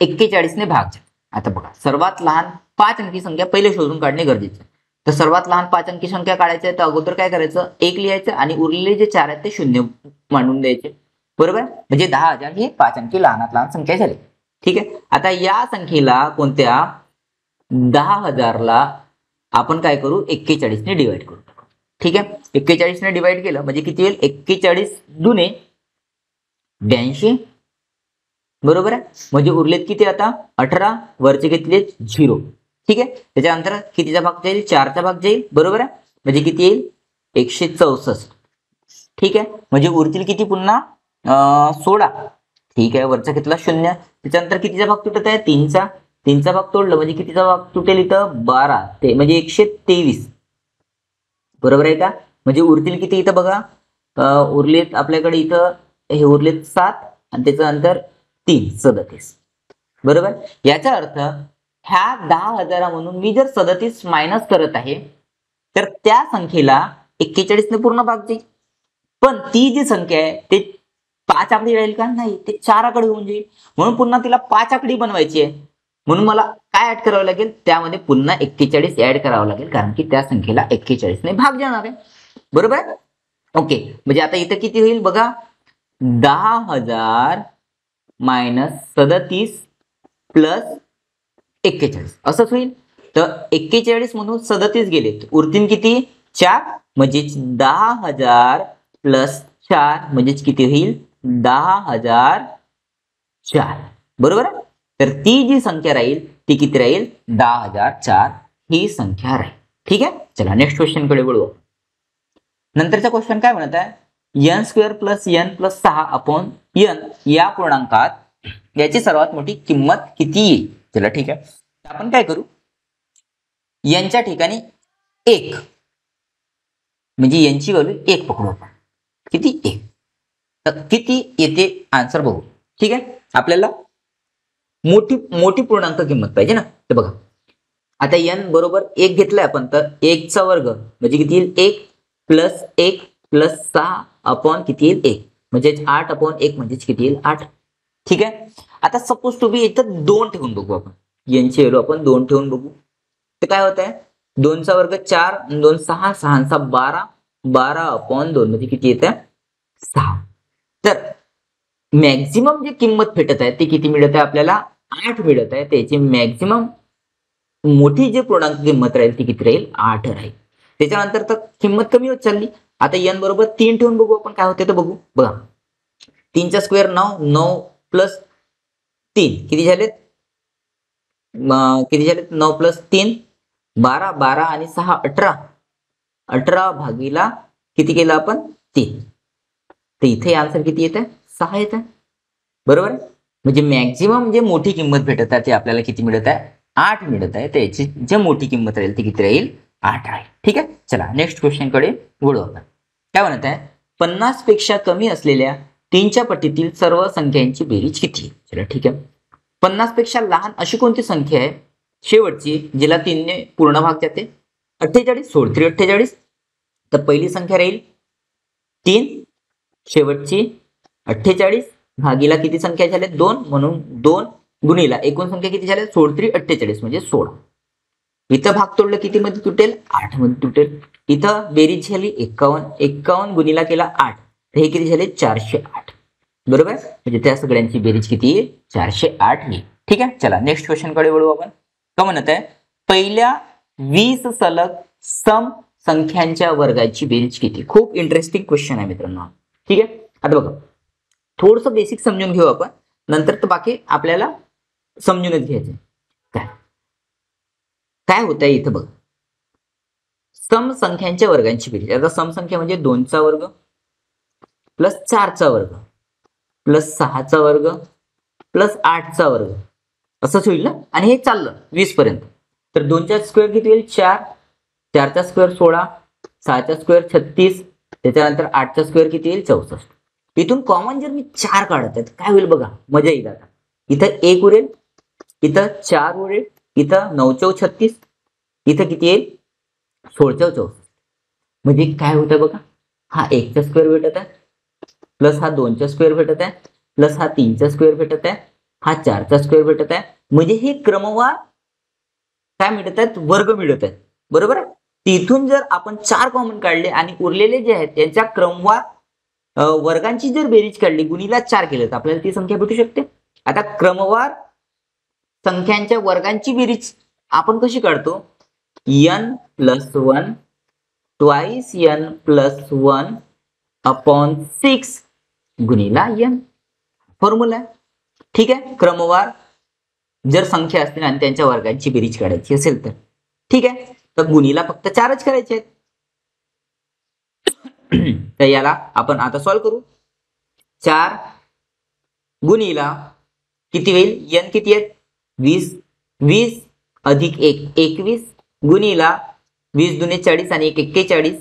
41 ने भाग? आता बघा, सर्वात लहान 5 अंकी संख्या पहिले शोधून काढणे गरजेचे आहे. तर सर्वात लहान 5 अंकी संख्या काढायची आहे तर अगोदर काय करायचं? 1 लिहायचं आणि उरलेले जे 4 आहेत ते शून्य मांडून द्यायचे. बरोबर, म्हणजे 10,000 ही 5 अंकी लहानात लहान संख्या झाली. ठीक आहे, आता या संख्येला कोणत्या? 10,000 ला आपण काय करू? 41 ने डिवाइड करू. ठीक आहे, 41 ने डिवाइड केलं म्हणजे किती येईल? 41 दुने 82. बरोबर आहे, म्हणजे उरलेत किती आता? 18, वरचे घेतले 0. ठीक आहे, त्याच्यानंतर कितीचा भाग जाईल? 4चा भाग जाईल. बरोबर आहे, म्हणजे किती येईल? 164. ठीक आहे, म्हणजे उरतील किती पुन्हा? 16. ठीक आहे, वरचा घेतला 0. त्याच्यानंतर कितीचा भाग तुटत आहे? 3चा. 3चा भाग तोडलं म्हणजे कितीचा भाग तुटेल इथं? 12, ते म्हणजे 123. बरोबर आहे का? म्हणजे उरतील किती इथं बघा? उरलेत आपल्याकडे इथं हे उरलेत 7 आणि त्याचं अंतर 3, 37. बरोबर, याचा अर्थ ह्या 10,000 म्हणून मी जर 37 मायनस करत आहे तर त्या संख्येला 41 ने पूर्ण भाग जाईल. पण ती जी संख्या आहे ते 5 आकडी राहील का? नाही, ते 4 आकडे होऊन जाईल. म्हणून पुन्हा तिला 5 आकडी बनवायची आहे. म्हणून मला काय ऍड करावं लागेल? त्यामध्ये पुन्हा 41 ऍड करावं लागेल, कारण की त्या संख्येला 41 ने भाग जाणार आहे. बरोबर आहे? ओके, म्हणजे आता इथं किती होईल बघा? 10,000 मायनस 37 प्लस 41 असंच होईल. तर 41 म्हणून 37 गेले, उरतील किती? 4, म्हणजे 10,000 प्लस 4 म्हणजेच किती होईल? 10,004. बरोबर आहे, तर ती जी संख्या राहील ती किती राहील? 10,004 ही संख्या राहील. ठीक आहे, चला नेक्स्ट क्वेश्चन कडे वळू. नंतरचा क्वेश्चन काय म्हणत आहे? n² plus n plus 6 upon n या पूर्णांकात याची सर्वात मोठी किंमत किती येईल? चला ठीक आहे, आपण काय करू? n च्या ठिकाणी 1, म्हणजे n ची व्हॅल्यू 1 पकडू आपण. किती? 1. तर किती येते आन्सर बघू. ठीक आहे, आपल्याला मोठी पूर्णांक किंमत पाहिजे ना. तर बघा, आता n बरोबर 1 घेतलाय आपण, तर 1 चा वर्ग म्हणजे किती येईल? 1 प्लस 1 प्लस 6 अपॉन किती येईल? 1, म्हणजे 8 अपॉन 1 म्हणजे किती येईल? 8. ठीक आहे, आता सपोज टू बी इथं 2 ठेवून बघू आपण. n ची व्हॅल्यू आपण 2 ठेवून बघू. तर काय होत आहे? 2 चा वर्ग 4, 2 6, 6 12, 12 अपॉन 2 म्हणजे किती येतं? 6. तर मॅक्झिमम जी किंमत भेटत आहे ती किती मिळत आहे आपल्याला? 8 मिळत आहे. त्याची मॅक्झिमम मोठी जी पूर्णांक किंमत राहील ती किती राहील? 8 राहील. त्याच्यानंतर तर किंमत कमी होत चालली. आता n बरोबर 3 ठेवून बघू आपण काय होते तर बघू. बघा, 3 चा स्क्वेअर 9, 9 प्लस 3 किती झालेत? किती झालेत? 9 प्लस 3 12, 12 आणि 6 18, 18 भागीला किती केलं आपण? 3. तर इथे आन्सर किती येत आहे? 6 येत आहे. बरोबर आहे, म्हणजे मॅक्झिमम जे मोठी किंमत भेटत आहे ते आपल्याला किती मिळत आहे? 8 मिळत आहे. त्याची जी मोठी किंमत राहील ती किती राहील? 8 राहील. ठीक आहे, चला नेक्स्ट क्वेश्चन कडे वळू आपण. काय म्हणत आहे? 50 पेक्षा कमी असलेल्या 3च्या पटीतील सर्व संख्यांची बेरीज किती? चला ठीक आहे, 50 पेक्षा लहान अशी कोणती संख्या आहे शेवटची जिला 3 ने पूर्ण भाग जाते? 48, सोड 3 48. तर पहिली संख्या राहील 3, शेवटची 48 भागीला किती संख्या झाल्या? 2, म्हणून 2 गुणीला एकूण संख्या किती झाल्या? 3 48 म्हणजे 16. इथं भाग तोडलं किती मध्ये तुटेल? 8 मध्ये तुटेल. इथं बेरीज झाली 51, 51 गुणीला केला 8, तर हे किती झाले? 408. बरोबर, म्हणजे त्या सगळ्यांची बेरीज किती येईल? 408 येईल. ठीक आहे, चला नेक्स्ट क्वेश्चन कडे वळू आपण. काय म्हणत आहे? पहिल्या 20 सलग सम संख्यांच्या वर्गाची बेरीज किती? खूप इंटरेस्टिंग क्वेश्चन आहे मित्रांनो. ठीक आहे, आता बघा, थोडस बेसिक समजून घेऊ आपण, नंतर तर बाकी आपल्याला समजूनच घ्यायचं. काय होत आहे इथं बघा, सम संख्यांच्या वर्गांची बेरीज. आता सम संख्या म्हणजे 2 चा वर्ग प्लस 4 चा वर्ग प्लस 6 चा वर्ग प्लस 8चा वर्ग असंच होईल ना. आणि हे चाललं 20 पर्यंत. तर 2चा स्क्वेअर किती होईल 4, 4चा स्क्वेअर 16, 6चा स्क्वेअर 36, त्याच्यानंतर 8चा स्क्वेअर किती येईल 64. इथून कॉमन जर मी 4 काढत आहे काय होईल बघा, मजा येईल. आता इथं 1 उरेल, इथं 4 उरेल, इथं 9 चौ 36, इथं किती येईल 16 चौ 64. म्हणजे काय होतं बघा, हा 1चा स्क्वेअर भेटत आहे, प्लस हा 2चा स्क्वेअर भेटत आहे, प्लस हा 3चा स्क्वेअर भेटत आहे, हा 4चा स्क्वेअर भेटत आहे. म्हणजे हे क्रमवार काय मिळत आहेत, वर्ग मिळत आहेत. बरोबर आहे. तिथून जर आपण 4 कॉमन काढले आणि उरलेले जे आहेत त्यांच्या क्रमवार वर्गांची जर बेरीज काढली, गुणीला 4 केलं तर आपल्याला ती संख्या भेटू शकते. आता क्रमवार संख्यांच्या वर्गांची बेरीज आपण कशी काढतो, n + 1 twice n + 1 upon 6 गुणीला n formula आहे. ठीक आहे. क्रमवार जर संख्या असतील आणि त्यांच्या वर्गांची बेरीज काढायची असेल तर ठीक आहे, तर गुणीला फक्त 4च करायचे आहेत. तर याला आपण आता सॉल्व्ह करू. 4 गुणीला किती होईल, n किती आहेत 20, 20 अधिक 1 21 गुणीला 20 दुने 40 आणि 1 41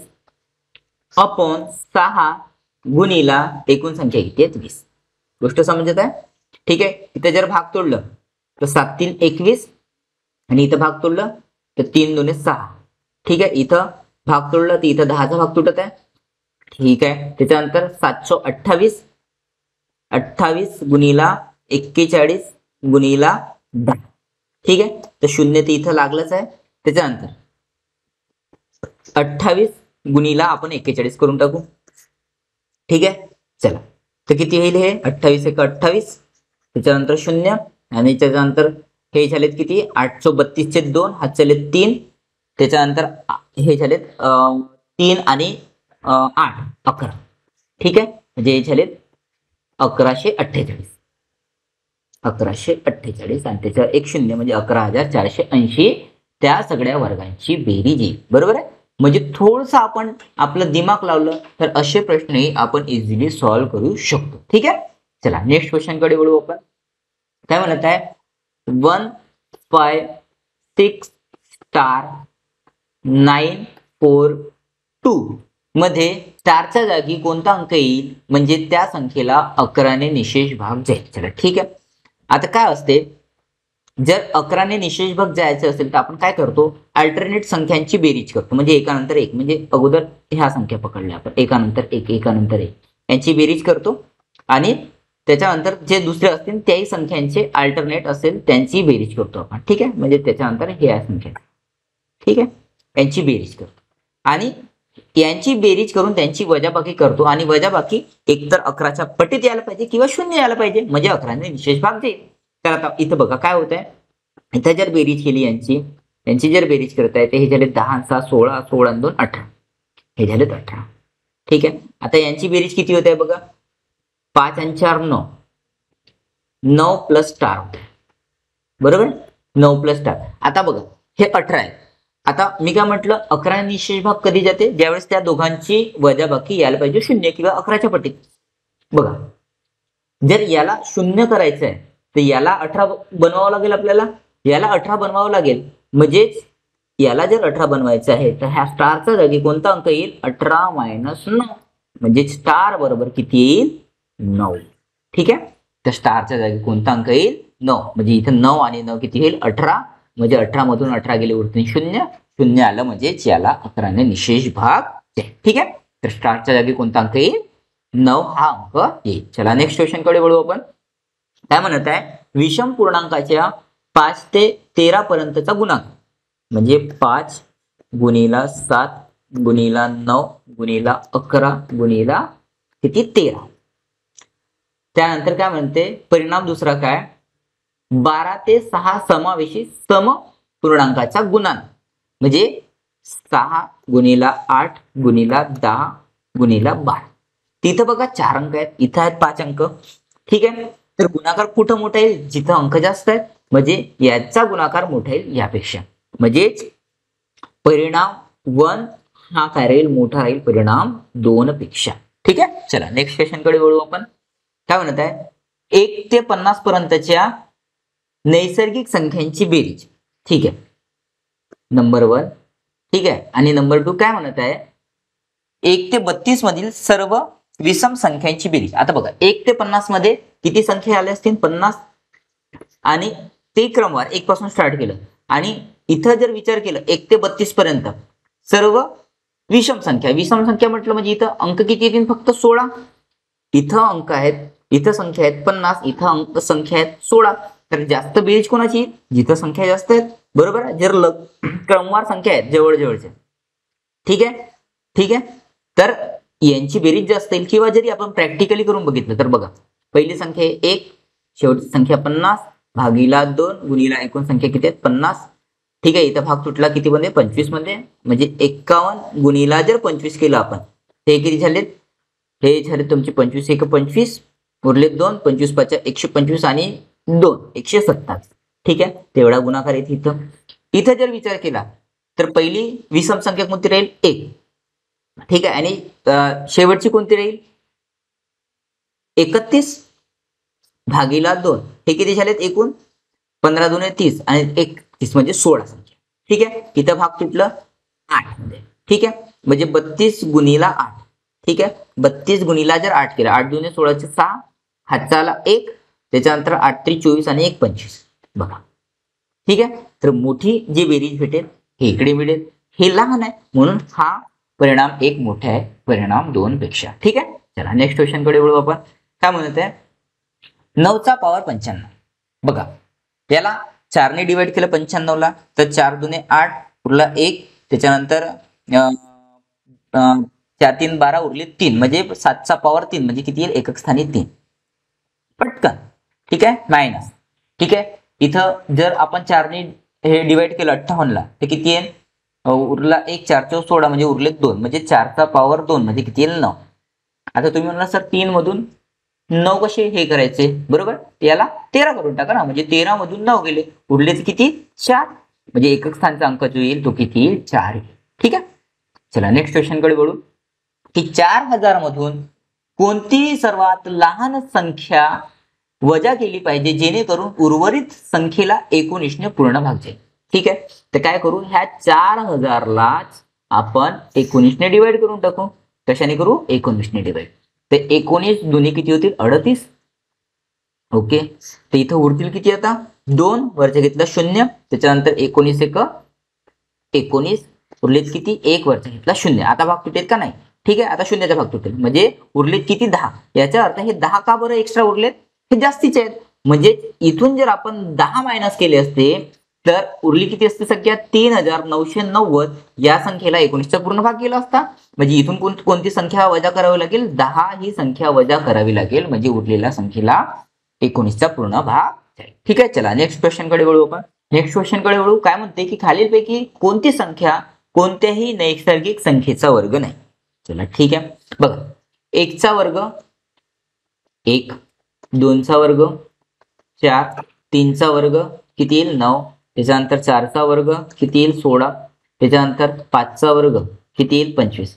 अपॉन 6 गुणीला एकूण संख्या किती आहे 20. गोष्ट समजत आहे. ठीक आहे. इथे जर भाग तोडलं तर 7 3 21 आणि इथं भाग तोडलं तर 3 दुने 6. ठीक आहे. इथं भाग तोडलं तर इथं 10चा भाग तुटत आहे. ठीक आहे. त्याच्यानंतर 728 28 गुणीला 41 गुणीला 10. ठीक आहे. तर 0 ते इथं लागलंच आहे. त्याच्यानंतर 28 गुणीला आपण 41 करून टाकू. ठीक आहे. चला, तर किती होईल हे 28 1 28, त्याच्यानंतर 0 आणि त्याच्यानंतर हे झालेत किती 832 चे 2 हात झालेत 3, त्याच्यानंतर हे झालेत 3 आणि 8 11. ठीक आहे. म्हणजे हे झालेत 1148 1148 आणि त्याच्यावर एक 0 म्हणजे 11480 त्या सगळ्या वर्गांची बेरीज येईल. बरोबर आहे. म्हणजे थोडंसं आपण आपलं दिमाग लावलं तर असे प्रश्नही आपण इझिली सॉल्व्ह करू शकतो. ठीक आहे. चला नेक्स्ट क्वेश्चन कडे वळू आपण. काय म्हणत आहे 1 5 6 स्टार 9 4 2 मध्ये स्टारच्या जागी कोणता अंक येईल म्हणजे त्या संख्येला 11 ने निशेष भाग जाईल. चला ठीक आहे. आता काय असते, जर 11 ने निशेष भाग जायचं असेल तर आपण काय करतो, अल्टरनेट संख्यांची बेरीज करतो. म्हणजे एकानंतर एक, म्हणजे अगोदर ह्या संख्या पकडल्या आपण एकानंतर एक एकानंतर एक यांची बेरीज करतो आणि त्याच्यानंतर जे दुसरे असतील त्याही संख्यांचे अल्टरनेट असेल त्यांची बेरीज करतो आपण. ठीक आहे. म्हणजे त्याच्यानंतर ह्या संख्या ठीक आहे यांची बेरीज करतो आणि यांची बेरीज करून त्यांची वजाबाकी करतो आणि वजाबाकी एकतर 11च्या पटीत यायला पाहिजे किंवा 0 यायला पाहिजे, म्हणजे 11 ने निशेष भाग जाईल. तर आता इथं बघा काय होत आहे, इथं जर बेरीज केली यांची जर बेरीज करता येते, हे झाले 10 6 16 16 2 18, हे झाले 18. ठीक आहे. आता यांची बेरीज किती होत आहे बघा, 5 आणि 4 9, 9 प्लस स्टार होत आहे. बरोबर 9 प्लस स्टार. आता बघा हे 18 आहे. आता मी काय म्हटलं 11 निशेष भाग कधी जाते, ज्यावेळेस त्या दोघांची वजाबाकी यायला पाहिजे 0 किंवा 11च्या पटीत. बघा जर याला 0 करायचं आहे तर याला 18 बनवावं लागेल आपल्याला, याला 18 बनवावं लागेल. म्हणजेच याला जर 18 बनवायचं आहे तर ह्या स्टारच्या जागी कोणता अंक येईल 18 - 9, म्हणजे स्टार बरोबर किती येईल 9. ठीक आहे. तर स्टारच्या जागी कोणता अंक येईल 9, म्हणजे इथं 9 आणि 9 किती येईल 18, म्हणजे 18 मधून 18 गेले उरतील 0, 0 आलं म्हणजेच याला 11 ने निशेष भाग जाईल. ठीक आहे. तर स्टारच्या जागी कोणता अंक येईल 9 हा अंक येईल. चला नेक्स्ट क्वेश्चन कडे वळू आपण. काय म्हणत आहे विषम पूर्णांकाच्या 5 ते 13 पर्यंतचा गुणांक, म्हणजे 5 गुणीला 7 गुणीला 9 गुणीला 11 गुणीला किती 13. त्यानंतर काय म्हणते परिणाम दुसरा काय 12 ते 6 समावेशी सम पूर्णांकाचा गुणांक, म्हणजे 6 गुणीला 8 गुणीला 10 गुणीला 12. तिथं बघा 4 अंक आहेत, इथं आहेत 5 अंक. ठीक आहे. तर गुणाकार कुठं मोठा येईल जिथं अंक जास्त आहेत, म्हणजे याचा गुणाकार मोठा येईल यापेक्षा, म्हणजेच परिणाम 1 हा काय राहील मोठा राहील परिणाम 2 पेक्षा. ठीक आहे. चला नेक्स्ट क्वेश्चन कडे वळू आपण. काय म्हणत आहे 1 ते 50 पर्यंतच्या नैसर्गिक संख्यांची बेरीज. ठीक आहे, नंबर 1. ठीक आहे, आणि नंबर 2 काय म्हणत आहे, 1 ते 32 मधील सर्व विषम संख्यांची बेरीज. आता बघा 1 ते 50 मध्ये किती संख्या आल्या असतील, 50, आणि ते क्रमवार 1 पासून स्टार्ट केलं, आणि इथं जर विचार केलं 1 ते 32 पर्यंत सर्व विषम संख्या. विषम संख्या म्हटलं म्हणजे इथं अंक किती येतील, फक्त 16. इथं अंक आहेत, इथं संख्या आहेत 50, इथं अंक संख्या आहेत 16. तर जास्त बेरीज कोणाची, जिथं संख्या जास्त आहेत, बरोबर आहे, जर क्रमवार संख्या आहेत जवळजवळच्या. ठीक आहे, ठीक आहे, तर यांची बेरीज जास्त येईल. किंवा जरी आपण प्रॅक्टिकली करून बघितलं तर बघा, पहिली संख्या 1, शेवटची संख्या 50, भागीला 2 गुणीला एकूण संख्या किती आहेत, 50. ठीक आहे, इथं भाग तुटला किती मध्ये, 25 मध्ये, म्हणजे 51 गुणीला जर 25 केलं आपण, हे किती झालेत, हे झाले तुमचे 25 एक 25, उरले 2, 25 पाच 125 आणि 2 127. ठीक आहे, तेवढा गुणाकार येते इथं. इथं जर विचार केला तर पहिली विषम संख्या कोणती राहील, 1. ठीक आहे, आणि शेवटची कोणती राहील, 31 भागीला 2, हे किती झालेत एकूण, 15 दुने 30 आणि 31 म्हणजे 16 संख्या. ठीक आहे, इथं भाग तुटलं 8 मध्ये. ठीक आहे, म्हणजे 32 गुणीला 8. ठीक आहे, 32 गुणीला जर 8 केला, 8 दुने 16 चे 6, हातचा आला 1, त्याच्यानंतर 8 3 24 आणि 1 25. बघा, ठीक आहे, तर मोठी जी बेरीज भेटेल हे इकडे मिळेल, हे लहान आहे म्हणून हा परिणाम 1 मोठा आहे, परिणाम 2 पेक्षा. ठीक आहे, चला नेक्स्ट क्वेश्चन कडे वळू आपण. काय म्हणत आहे, 9 चा पॉवर 95. बघा, याला 4 ने डिवाइड केलं 95 ला, तर 4 दुने 8, उरला 1, त्याच्यानंतर 4 3 12, उरले 3, म्हणजे 7 चा पॉवर 3 म्हणजे किती येईल, एकक स्थानी 3. पटकन. ठीक आहे, मायनस. ठीक आहे, इथं जर आपण 4 ने हे डिवाइड केलं 58 ला, तर किती येईल, उरला 1, 4 4 16, म्हणजे उरले 2, म्हणजे 4 चा पॉवर 2 म्हणजे किती येईल, 9. आता तुम्ही म्हणला सर 3 मधून 9 कसे हे करायचे, बरोबर, याला 13 करून टाका ना, म्हणजे 13 मधून 9 गेले, उरले किती, 4, म्हणजे एकक स्थानचा अंक जो येईल तो किती येईल, 4 येईल. ठीक आहे, चला नेक्स्ट क्वेश्चन कडे वळू, की 4000 मधून कोणती सर्वात लहान संख्या वजा केली पाहिजे जेणेकरून उर्वरित संख्येला 19 ने पूर्ण भाग जाईल. ठीक आहे, तर काय करू, ह्या 4000 लाच आपण 19 ने डिवाइड करून टाकू. कशाने करू, 19 ने डिवाइड. तर 19 दुनी किती होतील, 38. ओके, तर इथं उरतील किती, आता 2, वरच्या घेतला 0, त्याच्यानंतर 19 एक 19, उरलेत किती, 1 वरच्या घेतला 0. आता भाग तुटेल का नाही, ठीक आहे, आता 0चा भाग तुटेल, म्हणजे उरलेत किती, 10. याचा अर्थ हे 10 का बरं एक्स्ट्रा उरलेत, हे जास्तीचे आहेत. म्हणजे इथून जर आपण 10 मायनस केले असते तर उरली किती असते संख्या, 3990. या संख्येला 19चा पूर्ण भाग केला असता. म्हणजे इथून कोणती संख्या वजा करावी लागेल, 10 ही संख्या वजा करावी लागेल, म्हणजे उरलेल्या संख्येला 19चा पूर्ण भाग जाईल. ठीक आहे, चला नेक्स्ट क्वेश्चन कडे वळू आपण. नेक्स्ट क्वेश्चन कडे वळू. काय म्हणते, की खालीलपैकी कोणती संख्या कोणत्याही नैसर्गिक संख्येचा वर्ग नाही. चला ठीक आहे, बघा, 1 चा वर्ग 1, 2 चा वर्ग 4, 3 चा वर्ग किती येईल, 9, त्याच्यानंतर 4 चा वर्ग किती येईल, 16, त्याच्यानंतर 5 चा वर्ग किती येईल, 25.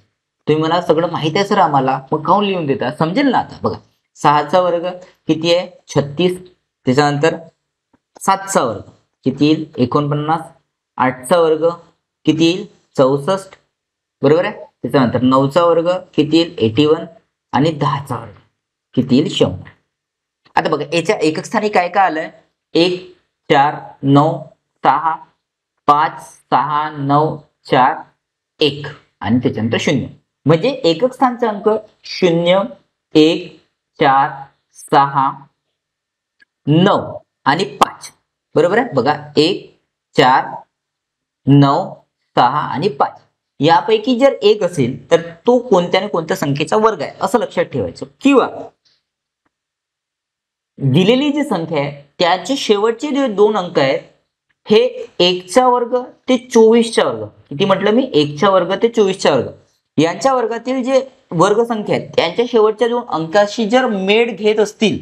तुम्ही मला सगळं माहित आहे सर आम्हाला, मग काऊन लिहून देता, समजेल ना. आता बघा, 6 चा वर्ग किती आहे, 36, त्याच्यानंतर 7 चा वर्ग किती येईल, 49, 8 चा वर्ग किती येईल, 64, बरोबर आहे. त्याच्यानंतर 9 चा वर्ग किती येईल, 81, आणि 10 चा वर्ग किती येईल, 100. आता बघा, याच्या एकक स्थानी काय काय आलंय, 1 4 9 6 5 6 9 4 1 आणि त्याच्यानंतर 0. म्हणजे एकक स्थानचा अंक 0 1 4 6 9 आणि 5, बरोबर आहे. बघा, 1 4 9 6 आणि 5 यापैकी जर एक असेल तर तो कोणत्या ना कोणत्या संख्येचा वर्ग आहे असं लक्षात ठेवायचं. किंवा दिलेली जी संख्या आहे त्याचे शेवटचे जे 2 अंक आहेत हे 1 चा वर्ग ते 24 चा वर्ग, किती म्हटलं मी, 1 चा वर्ग ते 24 चा वर्ग, यांच्या वर्गातील जे वर्ग संख्या आहेत त्यांच्या शेवटच्या 2 अंकाशी जर मेळ घेत असतील,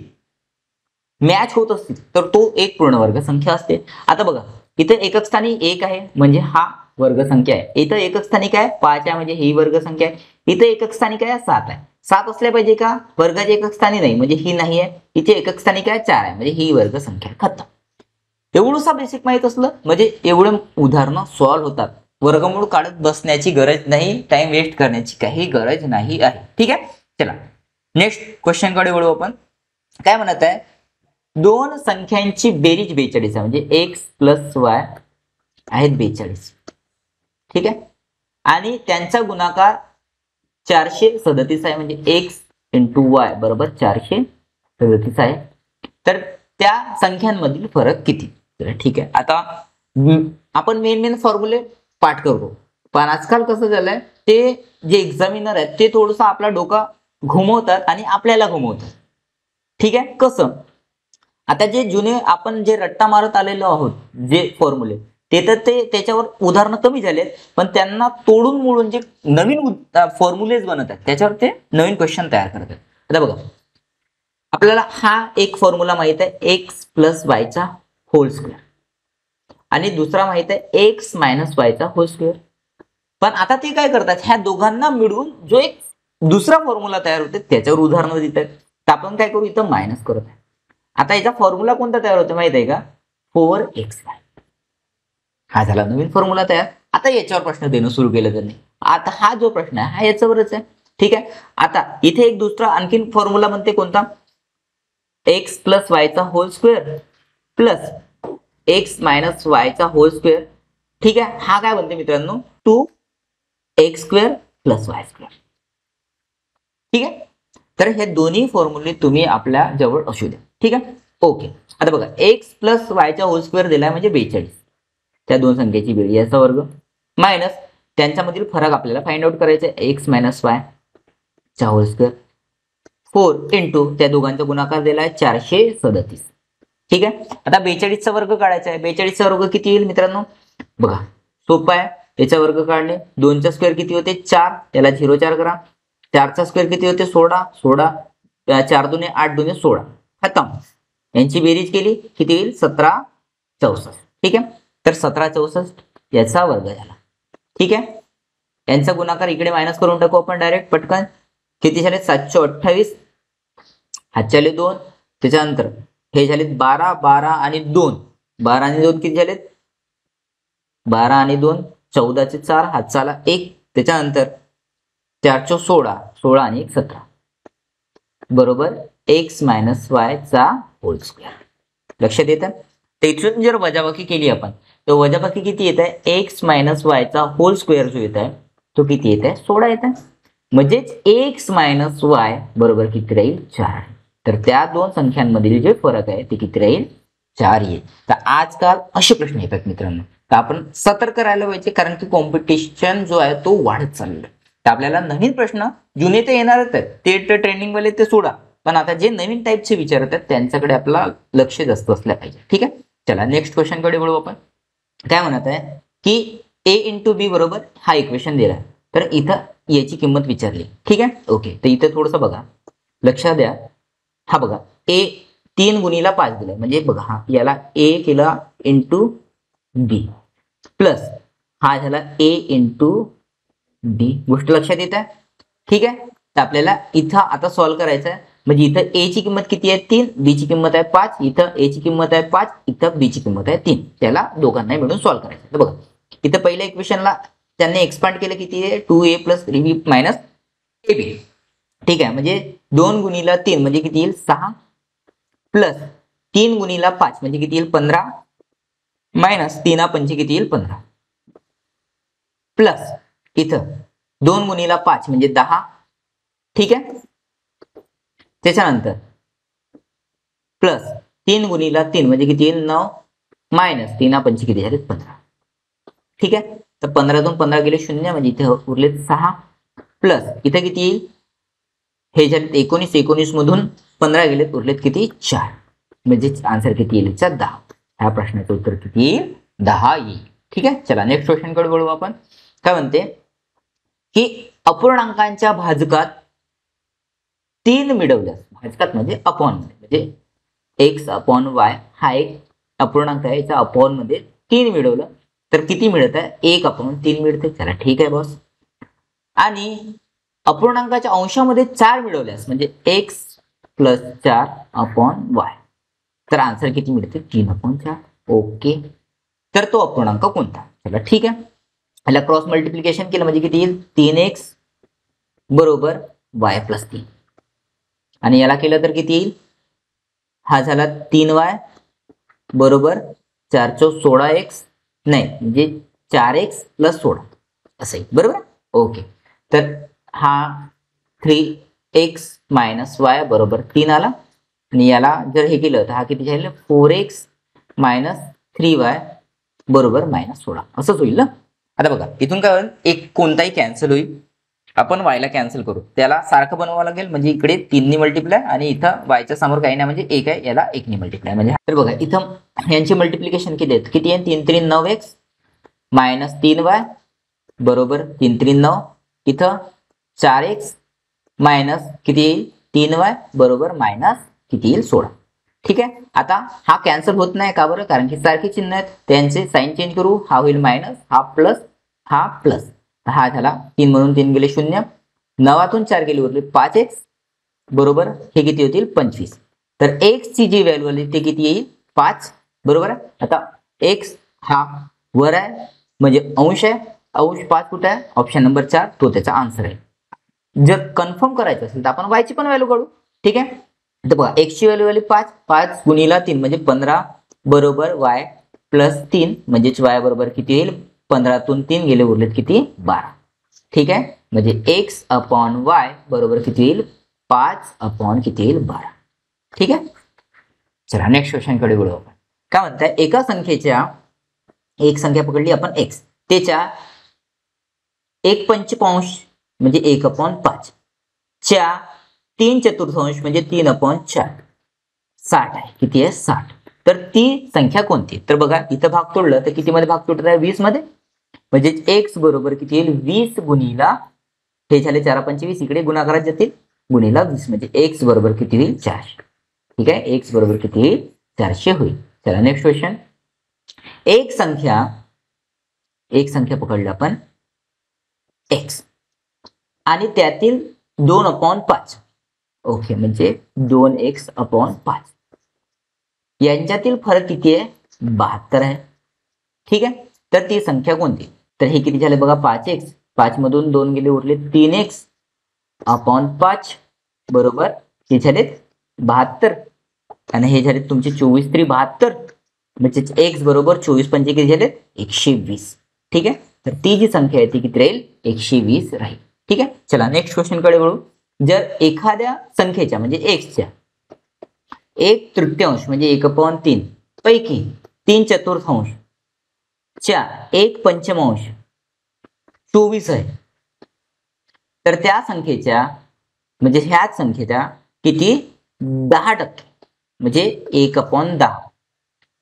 मॅच होत असतील, तर तो एक पूर्ण वर्ग संख्या असते. आता बघा, इथे एकक स्थानी 1 आहे म्हणजे हा वर्ग संख्या आहे. इथं एकक स्थानी काय 5 आहे म्हणजे ही वर्ग संख्या आहे. इथे एकक स्थानी काय 7 आहे. 7 असल्या पाहिजे का? वर्गाच्या एकक स्थानी नाही, म्हणजे ही नाही आहे. इथे एकक स्थानी काय 4 आहे, म्हणजे ही वर्ग संख्या खतम. एवढंसा बेसिक माहित असलं म्हणजे एवढे उदाहरणं सॉल्व्ह होतात. वर्गमूळ काढत बसण्याची गरज नाही, टाइम वेस्ट करण्याची काही गरज नाही आहे. ठीक आहे, चला नेक्स्ट क्वेश्चन कडे वळू आपण. काय म्हणत आहे, दोन संख्यांची बेरीज 42 आहे, म्हणजे एक्स प्लस वाय आहेत 42. ठीक आहे, आणि त्यांचा गुणाकार 437 आहे, म्हणजे एक्स इंटू वाय बरोबर 437 आहे. तर त्या संख्यांमधील फरक किती? तर ठीक आहे, आता आपण मेन फॉर्म्युले पाठ करतो, पण आजकाल कसं झालंय, ते जे एक्झामिनर आहेत ते थोडंसं आपला डोका घुमवतात आणि आपल्याला घुमवतात. ठीक आहे, कसं, आता जे जुने आपण जे रट्टा मारत आलेलो आहोत जे फॉर्म्युले, ते तर ते त्याच्यावर उदाहरणं कमी झालेत, पण त्यांना तोडून मोडून जे नवीन फॉर्म्युलेज बनत आहेत त्याच्यावर ते नवीन क्वेश्चन तयार करतात. आता बघा, आपल्याला हा एक फॉर्म्युला माहित आहे, एक्स प्लस वायचा होल स्क्वेअर, आणि दुसरा माहित आहे एक्स मायनस वायचा होल स्क्वेअर. पण आता ते काय करतात, ह्या दोघांना मिळून जो एक दुसरा फॉर्म्युला तयार होते त्याच्यावर उदाहरणं देत आहेत. तर आपण काय करू, इथं मायनस करत आहे. आता याचा फॉर्म्युला कोणता तयार होतो माहित आहे का, 4xy. हा झाला नवीन फॉर्म्युला तयार. आता याच्यावर प्रश्न देणं सुरू केलं त्यांनी. आता हा जो प्रश्न आहे हा याच्यावरच आहे. ठीक आहे, आता इथे एक दुसरा आणखीन फॉर्म्युला म्हणते कोणता, एक्स प्लस वायचा whole square plus X minus वायचा होल स्क्वेअर. ठीक आहे, हा काय म्हणते मित्रांनो, 2x square plus y square. ठीक आहे, तर हे दोन्ही फॉर्म्युले तुम्ही आपल्या जवळ असू द्या. ठीक आहे, ओके. आता बघा, एक्स प्लस वायचा होल स्क्वेअर दिलाय म्हणजे 42, त्या दोन संख्येची बेरीज याचा वर्ग मायनस त्यांच्यामधील फरक आपल्याला फाइंड आउट करायचा आहे, एक्स मायनस वाय चा होल स्क्वेअर 4 इंटू त्या दोघांचा गुणाकार दिलाय 437. ठीक आहे, आता 42 चा वर्ग काढायचा आहे. 42 चा वर्ग किती येईल मित्रांनो, बघा सोपं आहे. याचा वर्ग काढणे, 2 चा स्क्वेअर किती होते 4, त्याला 0 4 करा. 4 चा स्क्वेअर किती होते 16, 4 दुने 8 दुने 16 खतम. यांची बेरीज केली किती येईल 17 64. ठीक आहे, तर 17 64 याचा वर्ग झाला. ठीक आहे, यांचा गुणाकार इकडे मायनस करून टाकू आपण डायरेक्ट पटकन. किती झाले 728, हातच्याले 2, त्याच्यानंतर हे झाले 12, 12 आणि 2, 12 आणि 2 किती झालेत 12 आणि 2 14 चे 4, हातचाला 1, त्याच्यानंतर 4 चे 16, 16 आणि 1 17 बरोबर एक्स मायनस वाय चा होल स्क्वेअर. लक्षात येतं, त्यातून जर वजाबाकी केली आपण तर वजाबाकी किती येत आहे, एक्स मायनस वाय चा होल स्क्वेअर जो येत आहे तो किती येत आहे 16 येत आहे. म्हणजेच एक्स मायनस वाय बरोबर किती राहील 4. तर त्या दोन संख्यांमधील जे फरक आहे ते किती राहील 4 येईल. तर आजकाल असे प्रश्न येतात मित्रांनो, तर आपण सतर्क राहायला पाहिजे, कारण की कॉम्पिटिशन जो आहे तो वाढत चाललेला आहे. तर आपल्याला नवीन प्रश्न जुने ते येणारच आहेत, ते ट्रेंडिंग वाले ते सोडा, पण आता जे नवीन टाईपचे विचारत आहेत त्यांच्याकडे आपला लक्ष जास्त असलं पाहिजे. ठीक आहे, चला नेक्स्ट क्वेश्चन कडे वळू आपण. काय म्हणत आहे की a इंटू बी बरोबर हा इक्वेशन दिला, तर इथं याची किंमत विचारली. ठीक आहे, ओके. तर इथं थोडंसं बघा, लक्षात द्या. हा बघा, a 3 गुणीला 5 दिलाय, म्हणजे बघा हा याला a केला इंटू बी प्लस हा झाला a इंटू बी. गोष्ट लक्षात येत आहे. ठीक आहे, तर आपल्याला इथं आता सॉल्व्ह करायचं आहे. म्हणजे इथं a ची किंमत किती आहे 3, b ची किंमत आहे 5, इथं a ची किंमत आहे 5, इथं b ची किंमत आहे 3. त्याला दोघांना मिळून सॉल्व्ह करायचं. तर बघा इथं पहिल्या इक्वेशनला त्यांनी एक्सपांड केलं, किती आहे 2a plus 3b minus ab. ठीक आहे, म्हणजे 2 गुणीला 3 म्हणजे किती येईल 6 प्लस 3 गुणीला 5 म्हणजे किती येईल 15 मायनस 3 पंचे किती येईल 15 प्लस इथं 2 गुणीला 5 म्हणजे 10. ठीक आहे, त्याच्यानंतर प्लस 3 गुणीला 3 म्हणजे किती येईल 9 मायनस 3 पंचे किती झाले 15. ठीक आहे, तर 15 तून 15 गेले 0, म्हणजे इथे उरले 6 प्लस इथे किती येईल, हे झाले 19, 19 मधून 15 गेलेत उरलेत किती 4, म्हणजे आन्सर किती येईल 10. ह्या प्रश्नाचं उत्तर किती येईल 10 येईल. ठीक आहे, चला नेक्स्ट क्वेश्चन कडे वळू आपण. काय म्हणते की अपूर्णांकांच्या भाजकात 3 मिळवल्यास, भाजकात म्हणजे अपॉन म्हणजे एक्स अपॉन वाय हा एक अपूर्णांक आहे, याच्या अपॉन मध्ये 3 मिळवलं तर किती मिळत आहे 1 अपॉन 3 मिळते. चला ठीक आहे बॉस. आणि अपूर्णांकाच्या अंशामध्ये 4 मिळवल्यास म्हणजे x प्लस 4 अपॉन y, तर आन्सर किती मिळते? 3/4. ओके, तर तो अपूर्णांक कोणता? चला ठीक आहे, याला क्रॉस मल्टिप्लिकेशन केलं म्हणजे किती येईल? 3x बरोबर y प्लस 3, आणि याला केलं तर किती येईल? हा झाला 3y बरोबर 4 × 16x, नाही म्हणजे 4x प्लस 16 असं येईल, बरोबर. ओके, तर हा 3x मायनस y बरोबर 3 आला, आणि याला जर हे केलं तर हा किती झालं? 4x मायनस 3y बरोबर -16 असंच होईल ना. आता बघा इथून काय होईल? एक कोणताही कॅन्सल होईल, आपण y ला कॅन्सल करू, त्याला सारखं बनवावं लागेल, म्हणजे इकडे 3 नी मल्टिप्लाय आणि इथं y च्या समोर काही नाही म्हणजे 1 आहे, याला 1 नी मल्टिप्लाय म्हणजे. तर बघा इथं यांची मल्टिप्लिकेशन किती आहे? किती आहे? 3 3 9x मायनस 3y बरोबर 3 3 9, इथं 4x मायनस किती येईल? 3y बरोबर मायनस किती येईल? 16. ठीक आहे, आता हा कॅन्सल होत नाही का बरं? कारण की सारखे चिन्ह आहेत, त्यांचे साइन चेंज करू, हा होईल मायनस, हा प्लस, हा प्लस, हा झाला 3 म्हणून 3 गेले 0, 9तून 4 गेले उरले 5x बरोबर हे किती होतील? 25. तर x ची जी व्हॅल्यू आली ते किती येईल? 5 बरोबर आहे. आता x हा वर आहे म्हणजे अंश आहे, अंश 5 कुठे आहे? ऑप्शन नंबर 4, तो त्याचा आन्सर आहे. जर कन्फर्म करायचं असेल तर आपण y ची पण व्हॅल्यू काढू. ठीक आहे, तर बघा x ची व्हॅल्यू आली 5, 5 गुणिला 3 म्हणजे 15 बरोबर y प्लस 3 म्हणजेच y बरोबर किती येईल? 15तून 3 गेले उरलेत किती? 12. ठीक आहे, म्हणजे x अपॉन y बरोबर किती येईल? 5 अपॉन किती येईल? 12. ठीक आहे, चला नेक्स्ट क्वेश्चन कडे वळू आपण. काय म्हणताय? एका संख्येच्या, एक संख्या पकडली आपण x, त्याच्या 1/5 म्हणजे 1/5 च्या 3/4 म्हणजे 3/4 60 आहे. किती आहे? 60. तर ती संख्या कोणती? तर बघा इथं भाग तोडलं तर किती मध्ये भाग तोडत आहे? 20 मध्ये, म्हणजे x बरोबर किती येईल? 20 गुणिला, हे झाले 4×5 इकडे गुणाकारात जातील, गुणिला 20 म्हणजे x बरोबर किती होईल? 400. ठीक आहे, x बरोबर किती होईल? 400 होईल. चला नेक्स्ट क्वेश्चन. एक संख्या पकडली आपण x आणि त्यातील 2/5, ओके, म्हणजे 2x/5 यांच्यातील फरक किती आहे? 72 आहे. ठीक आहे, तर ती संख्या कोणती? तर हे किती झाले बघा? 5x, 5 मधून 2 गेले उरले 3x/5 बरोबर हे झाले 72, आणि हे झाले तुमचे 24 3 72, म्हणजे x बरोबर 24 पंचे किती झाले? 120. ठीक आहे, तर ती जी संख्या आहे ती किती राहील? 120 राहील. ठीक आहे, चला नेक्स्ट क्वेश्चन कडे वळू. जर एखाद्या संख्येच्या म्हणजे x च्या 1/3 म्हणजे 1/3 पैकी 3/4 च्या 1/5 24 आहे, तर त्या संख्येच्या म्हणजे ह्याच संख्येच्या किती? 10% म्हणजे 1/10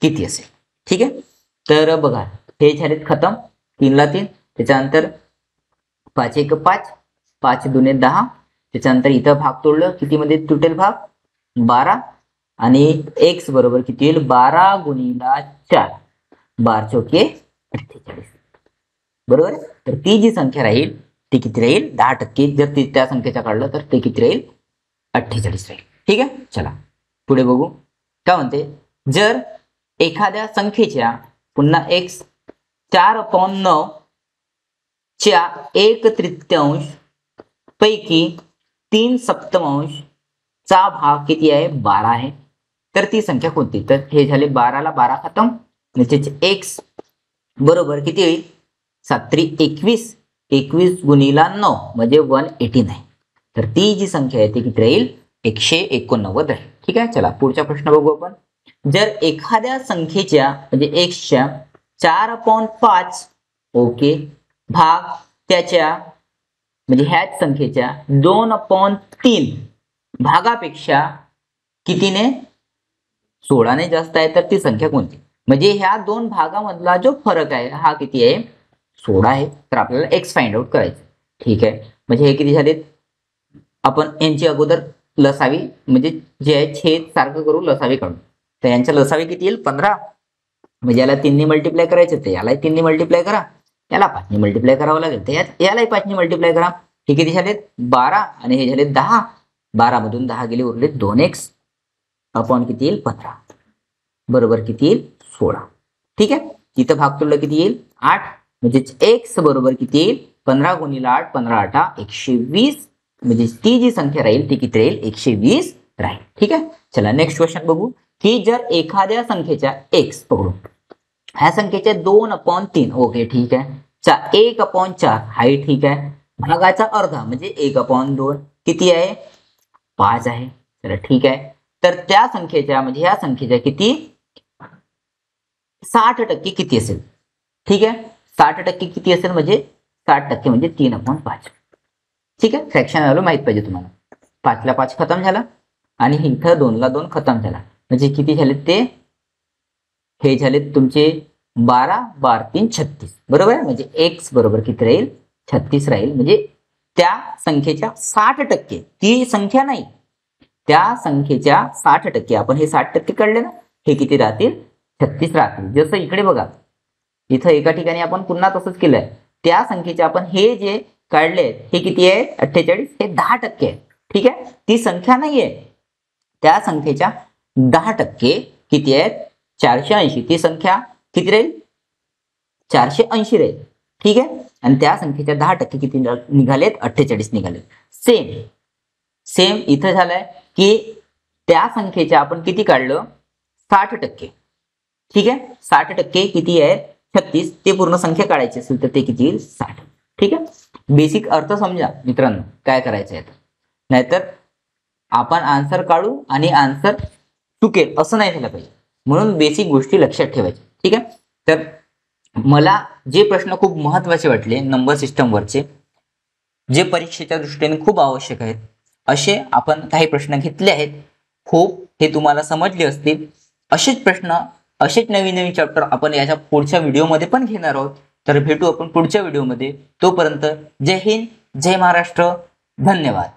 किती असेल? ठीक आहे, तर बघा हे झालेत खतम, 3 ला 3, त्याच्यानंतर 5 1 5, 5 2 10, त्याच्यानंतर इथं भाग तोडलं, किती मध्ये तुटेल भाग? 12, आणि x बरोबर किती येईल? 12 गुणिला 4, 12 चौके 48 बरोबर. तर ती जी संख्या राहील ती किती राहील? 10%. जर ती त्या संख्येचा काढलं तर ते किती राहील? 48 राहील. ठीक आहे, चला पुढे बघू. काय म्हणते? जर एखाद्या संख्येच्या पुन्हा x 4/9 च्या 1/3 पैकी 3/7 चा भाग किती आहे? 12 आहे, तर ती संख्या कोणती? तर हे झाले 12 ला 12 खतम, म्हणजे x बरोबर किती होईल? 7 3 21, 21 गुणिला 9 म्हणजे 189, तर ती जी संख्या आहे ती किती राहील? 189 राहील. ठीक आहे, चला पुढचा प्रश्न बघू आपण. जर एखाद्या संख्येच्या म्हणजे x च्या 4/5 ओके भाग त्याच्या म्हणजे ह्याच संख्येच्या 2/3 भागापेक्षा कितीने? 16 ने जास्त आहे, तर ती संख्या कोणती? म्हणजे ह्या दोन भागामधला जो फरक आहे हा किती आहे? 16 आहे. तर आपल्याला x फाइंड आउट करायचं. ठीक आहे, म्हणजे हे किती झाले? आपण यांची अगोदर लसावी म्हणजे जे आहे छेद सारखं करू, लसावी काढू. तर यांच्या लसावी किती येईल? 15, म्हणजे याला 3 ने मल्टिप्लाय करायचं, तर यालाही 3 ने मल्टिप्लाय करा, याला 5 ने मल्टिप्लाय करावं लागेल, तर यालाही 5 ने मल्टिप्लाय करा. हे किती झालेत 12 आणि हे झाले 10. 12 मधून 10 गेले, उरले 2x अपॉन किती येईल 15 बरोबर किती येईल 16. ठीक आहे, तिथं भाग तोडलं किती येईल 8, म्हणजे x बरोबर किती येईल 15 गुणिले 8, 15 8 120, म्हणजे ती जी संख्या राहील ती किती राहील 120 राहील. ठीक आहे, चला नेक्स्ट क्वेश्चन बघू की जर एखाद्या संख्येच्या x पकडू, ह्या संख्येच्या 2/3 ओके ठीक आहे, 1/4 हाही ठीक आहे, भागाचा अर्धा म्हणजे 1/2 किती आहे 5 आहे. चला ठीक आहे, तर त्या संख्येच्या म्हणजे ह्या संख्येच्या किती 60% किती असेल. ठीक आहे, 60% किती असेल म्हणजे 60% म्हणजे 3/5. ठीक आहे, फ्रॅक्शन व्हॅल्यू माहित पाहिजे तुम्हाला. 5 ला 5 खतम झाला आणि इथं 2 ला 2 खतम झाला, म्हणजे किती झाले ते हे झाले तुमचे 12 12 3 36 बरोबर आहे, म्हणजे x बरोबर किती राहील 36 राहील. म्हणजे त्या संख्येच्या 60%, ती संख्या नाही, त्या संख्येच्या 60% आपण हे 60% काढले ना, हे किती राहतील 36 राहतील. जसं इकडे बघा, इथं एका ठिकाणी आपण पुन्हा तसंच केलंय, त्या संख्येचे आपण हे जे काढले हे किती आहे 48, हे 10% आहे. ठीक आहे, ती संख्या नाहीये, त्या संख्येच्या 10% किती आहेत 480, ती संख्या किती राहील 480 राहील. ठीक आहे, आणि त्या संख्येच्या 10% किती निघालेत 48 निघाले. सेम सेम इथं झालंय की त्या संख्येच्या आपण किती काढलं 60%. ठीक आहे, 60% किती आहे 36, ते पूर्ण संख्या काढायची असेल तर ते किती येईल 60. ठीक आहे, बेसिक अर्थ समजा मित्रांनो काय करायचं आहे, नाहीतर आपण आन्सर काढू आणि आन्सर चुकेल असं नाही झालं पाहिजे, म्हणून बेसिक गोष्टी लक्षात ठेवायच्या. ठीक आहे, तर मला जे प्रश्न खूप महत्वाचे वाटले नंबर सिस्टमवरचे, जे परीक्षेच्या दृष्टीने खूप आवश्यक आहेत, असे आपण काही प्रश्न घेतले आहेत. खूप हे तुम्हाला समजले असतील. असेच प्रश्न, असेच नवीन नवीन चॅप्टर आपण याच्या पुढच्या व्हिडिओमध्ये पण घेणार आहोत. तर भेटू आपण पुढच्या व्हिडिओमध्ये. तोपर्यंत जय हिंद, जय महाराष्ट्र, धन्यवाद.